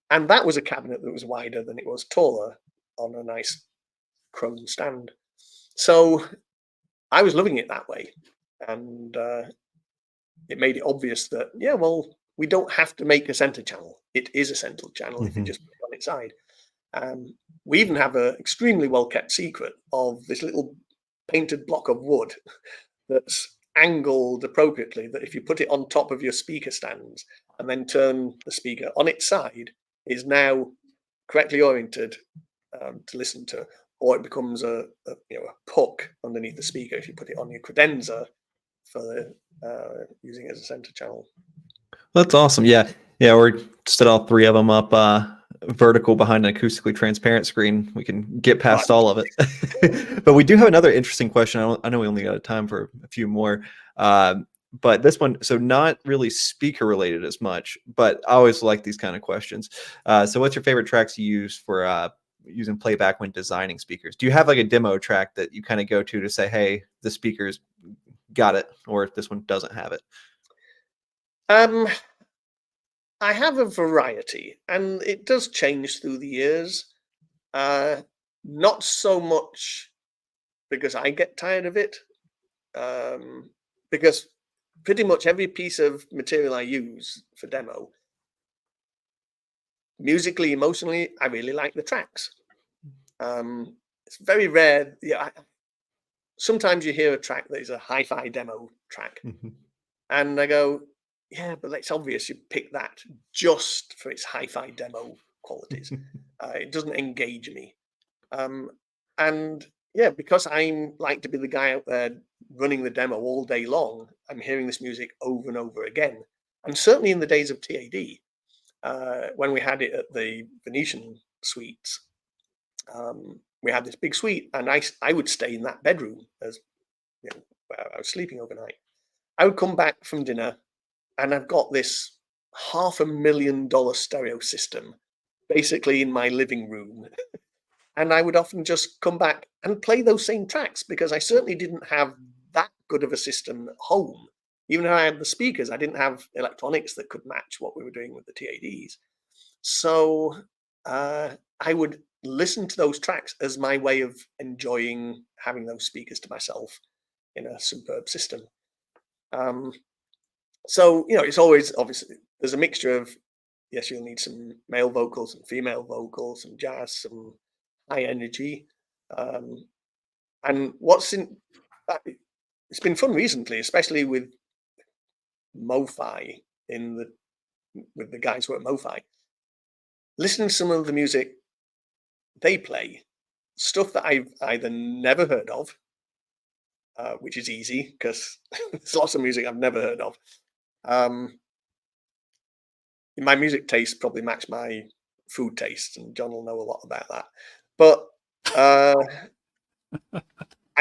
D: And that was a cabinet that was wider than it was taller on a nice chrome stand. So I was loving it that way. And it made it obvious that, we don't have to make a center channel. It is a central channel if you just put it on its side. We even have an extremely well-kept secret of this little painted block of wood that's angled appropriately, that if you put it on top of your speaker stands and then turn the speaker on its side, is now correctly oriented to listen to, or it becomes a puck underneath the speaker if you put it on your credenza for using it as a center channel.
B: That's awesome. Yeah. Yeah. We're stood all three of them up vertical behind an acoustically transparent screen. We can get past all of it. But we do have another interesting question. I know we only got time for a few more. But this one, so not really speaker related as much, but I always like these kind of questions. So what's your favorite tracks you use for using playback when designing speakers? Do you have like a demo track that you kind of go to say, hey, the speaker's got it, or this one doesn't have it?
D: I have a variety, and it does change through the years. Not so much because I get tired of it, because pretty much every piece of material I use for demo, musically, emotionally, I really like the tracks. It's very rare. Yeah, sometimes you hear a track that is a hi-fi demo track, and I go, yeah, but it's obvious you picked that just for its hi-fi demo qualities. It doesn't engage me. And yeah, because I like to be the guy out there running the demo all day long, I'm hearing this music over and over again. And certainly in the days of TAD, when we had it at the Venetian suites, we had this big suite, and I would stay in that bedroom as where I was sleeping overnight. I would come back from dinner, and I've got this $500,000 stereo system basically in my living room. And I would often just come back and play those same tracks because I certainly didn't have that good of a system at home. Even though I had the speakers, I didn't have electronics that could match what we were doing with the TADs. So I would listen to those tracks as my way of enjoying having those speakers to myself in a superb system. So, it's always, obviously, there's a mixture of, yes, you'll need some male vocals and female vocals, some jazz, some high energy. And it's been fun recently, especially with Mofi with the guys who are at Mofi, listening to some of the music they play, stuff that I've either never heard of, which is easy because there's lots of music I've never heard of. My music taste probably match my food taste, and John will know a lot about that. But I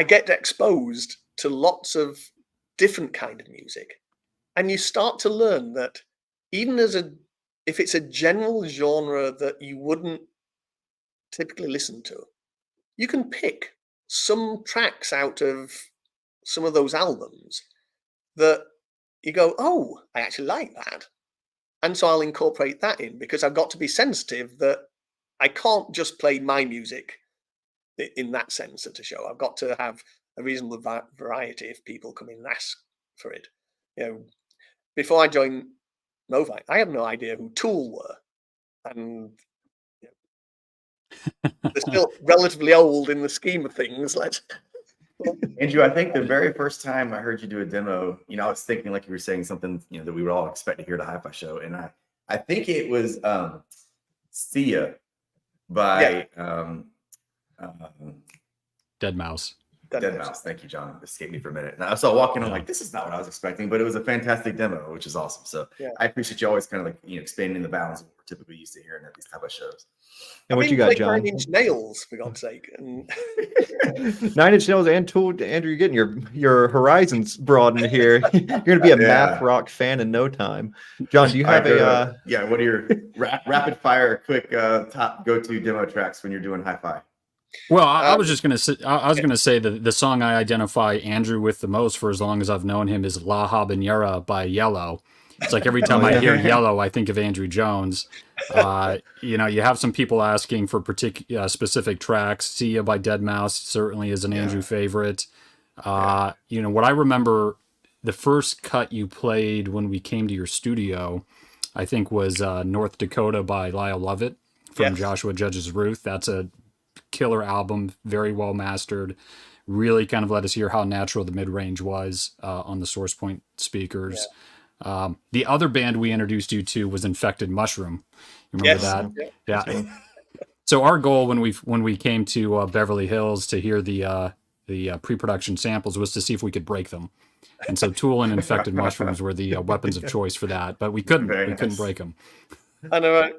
D: get exposed to lots of different kind of music, and you start to learn that even if it's a general genre that you wouldn't typically listen to, you can pick some tracks out of some of those albums that you go, oh, I actually like that. And so I'll incorporate that in because I've got to be sensitive that I can't just play my music in that sense at a show. I've got to have a reasonable variety if people come in and ask for it. Before I joined Mofi, I had no idea who Tool were. And they're still relatively old in the scheme of things.
A: Andrew, I think the very first time I heard you do a demo, I was thinking like you were saying something, that we would all expect to hear at a hi-fi show. And I think it was Sia by
C: Dead Mouse.
A: Dead Mouse. Thank you, John. It escaped me for a minute. And I saw walking on like, this is not what I was expecting, but it was a fantastic demo, which is awesome. So I appreciate you always kind of like, expanding the bounds of what we're typically used to hearing at these type of shows.
B: And what you got, John?
D: 9 Inch Nails, for God's sake. And
B: 9 Inch Nails and Tool. Andrew, you're getting your horizons broadened here. You're going to be a math rock fan in no time. John, do you have
A: what are your rapid fire, quick top go-to demo tracks when you're doing hi-fi?
C: Well, I was just gonna say, that the song I identify Andrew with the most for as long as I've known him is La Habanera by Yellow. It's like every time I hear Yellow, I think of Andrew Jones. You have some people asking for specific tracks. Sia by Dead Mouse certainly is an Andrew favorite. What I remember, the first cut you played when we came to your studio, I think was North Dakota by Lyle Lovett from Joshua Judge's Ruth. That's a killer album, very well mastered, really kind of let us hear how natural the mid-range was on the Sourcepoint speakers. The other band we introduced you to was Infected Mushroom. You remember that? Yeah. So our goal when we came to Beverly Hills to hear the pre-production samples was to see if we could break them. And so Tool and infected mushrooms were the weapons of choice for that, but we couldn't
A: Nice.
C: break them.
D: I know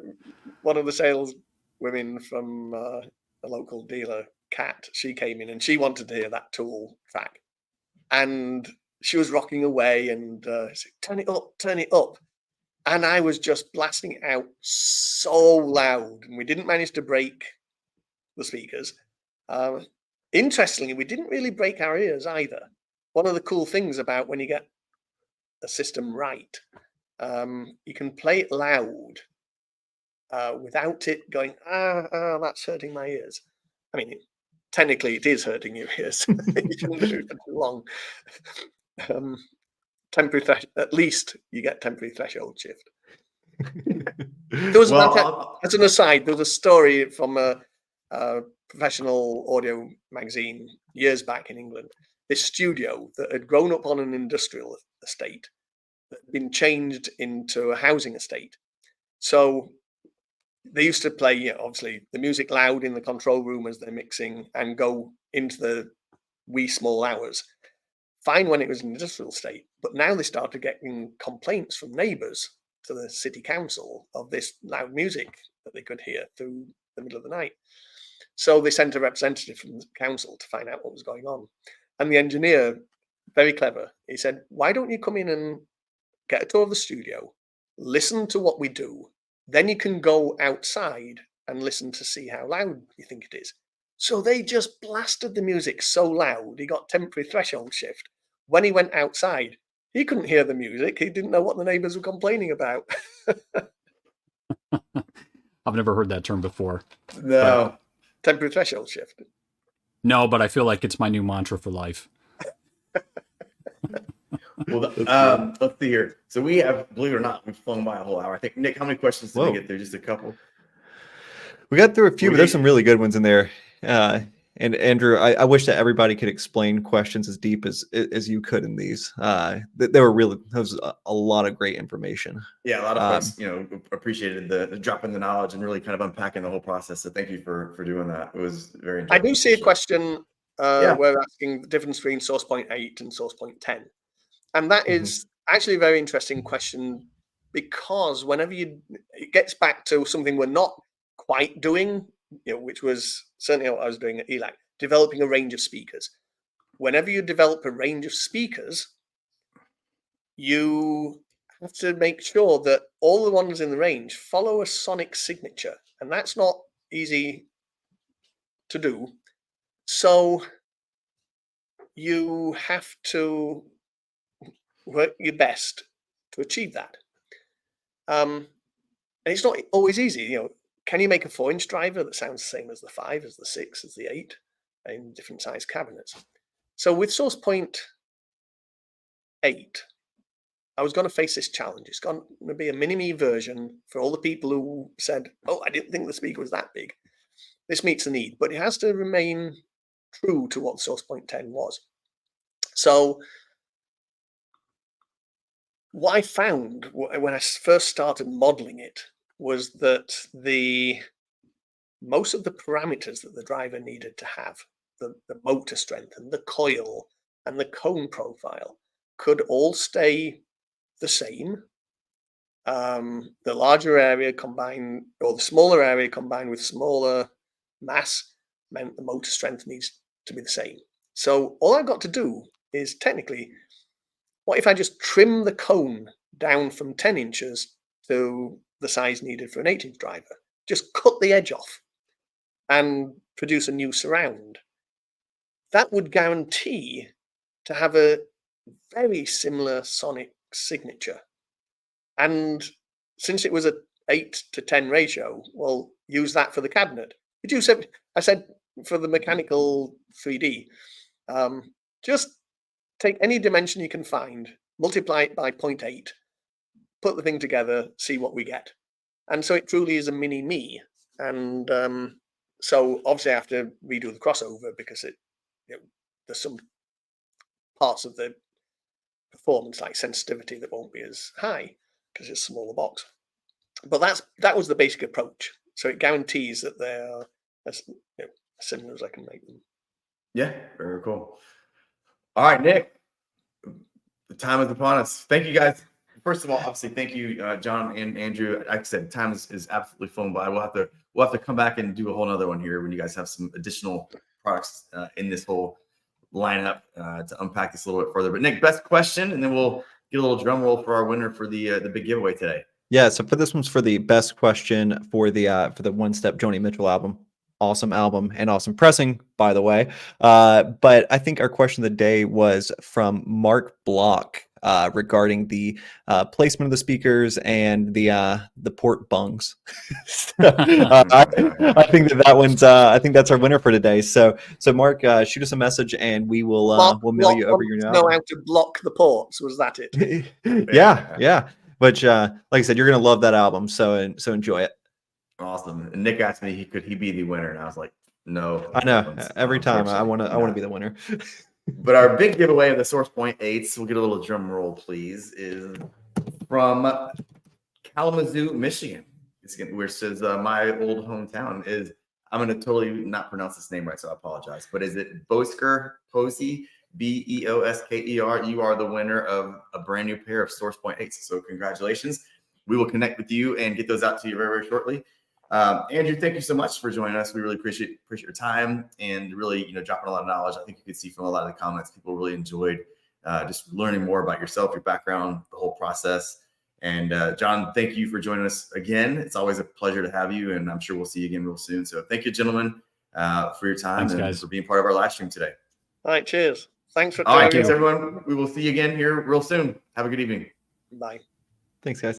D: one of the sales women from a local dealer, Kat, she came in and she wanted to hear that Tool track. And she was rocking away and said, turn it up, turn it up. And I was just blasting it out so loud. And we didn't manage to break the speakers. Interestingly, we didn't really break our ears either. One of the cool things about when you get a system right, you can play it loud without it going, that's hurting my ears. I mean, technically it is hurting your ears. You shouldn't do it for too long. At least you get temporary threshold shift. There was as an aside, there was a story from a professional audio magazine years back in England. This studio that had grown up on an industrial estate that had been changed into a housing estate. So they used to play, obviously, the music loud in the control room as they're mixing and go into the wee small hours. Fine when it was an industrial estate, but now they started getting complaints from neighbours to the city council of this loud music that they could hear through the middle of the night. So they sent a representative from the council to find out what was going on. And the engineer, very clever, he said, why don't you come in and get a tour of the studio, listen to what we do, then you can go outside and listen to see how loud you think it is. So they just blasted the music so loud, he got temporary threshold shift. When he went outside, he couldn't hear the music. He didn't know what the neighbours were complaining about.
C: I've never heard that term before.
A: No.
D: Temporary threshold shift.
C: No, but I feel like it's my new mantra for life.
A: Well, let's see here. So we have, believe it or not, we've flown by a whole hour. I think, Nick, how many questions did we get through? Just a couple?
B: We got through a few, but there's some really good ones in there. And Andrew, I wish that everybody could explain questions as deep as you could in these. They were really, that was a lot of great information.
A: Yeah, a lot of folks, appreciated the dropping the knowledge and really kind of unpacking the whole process. So thank you for doing that. It was very interesting.
D: I do see a question we're asking the difference between Sourcepoint 8 and Sourcepoint 10. And that is actually a very interesting question, because whenever it gets back to something we're not quite doing, which was certainly what I was doing at ELAC, developing a range of speakers. Whenever you develop a range of speakers, you have to make sure that all the ones in the range follow a sonic signature, and that's not easy to do. So you have to work your best to achieve that. And it's not always easy. Can you make a 4-inch driver that sounds the same as the 5, as the 6, as the 8 in different size cabinets? So with Sourcepoint 8, I was going to face this challenge. It's going to be a mini-me version for all the people who said, oh, I didn't think the speaker was that big. This meets the need, but it has to remain true to what Sourcepoint 10 was. So what I found when I first started modeling it was that most of the parameters that the driver needed to have, the motor strength and the coil and the cone profile, could all stay the same. The larger area combined, or the smaller area combined with smaller mass, meant the motor strength needs to be the same. So all I've got to do is technically, what if I just trim the cone down from 10 inches to the size needed for an 8-inch driver? Just cut the edge off and produce a new surround. That would guarantee to have a very similar sonic signature. And since it was a 8:10 ratio, well, use that for the cabinet. I said for the mechanical 3D, just take any dimension you can find, multiply it by 0.8, put the thing together, see what we get. And so it truly is a mini-me. And so obviously I have to redo the crossover because there's some parts of the performance, like sensitivity, that won't be as high because it's a smaller box. But that was the basic approach. So it guarantees that they're as similar as I can make them.
A: Yeah, very cool. All right, Nick. time is upon us. Thank you guys. First of all, obviously, thank you, John and Andrew. Like I said, time is absolutely flown by. We'll have to come back and do a whole nother one here when you guys have some additional products in this whole lineup to unpack this a little bit further. But Nick, best question, and then we'll get a little drum roll for our winner for the big giveaway today.
B: Yeah, so for this one's for the best question for the One Step Joni Mitchell album. Awesome album and awesome pressing, by the way. But I think our question of the day was from Mark Block regarding the placement of the speakers and the port bungs. So, I think that one's I think that's our winner for today. So Mark, shoot us a message and we will we'll mail you over your
D: know how to block the ports. Was that it?
B: yeah. But like I said, you're gonna love that album. So enjoy it.
A: Awesome. And Nick asked me could he be the winner, and I was like, no.
B: I know. Every time I want to be the winner.
A: But our big giveaway of the Sourcepoint 8s, we'll get a little drum roll, please, is from Kalamazoo, Michigan. Where it says my old hometown is. I'm going to totally not pronounce this name right, so I apologize. But is it Bosker Posey? Beosker? You are the winner of a brand new pair of Sourcepoint 8s. So congratulations. We will connect with you and get those out to you very, very shortly. Andrew, thank you so much for joining us. We really appreciate your time and really, dropping a lot of knowledge. I think you could see from a lot of the comments, people really enjoyed just learning more about yourself, your background, the whole process. And John, thank you for joining us again. It's always a pleasure to have you, and I'm sure we'll see you again real soon. So thank you, gentlemen, for your time.
C: Thanks,
A: and
C: guys.
A: for being part of our live stream today.
D: All right, cheers. Thanks for
A: All right,
D: joining.
A: thanks everyone. We will see you again here real soon. Have a good evening.
D: Bye.
B: Thanks, guys.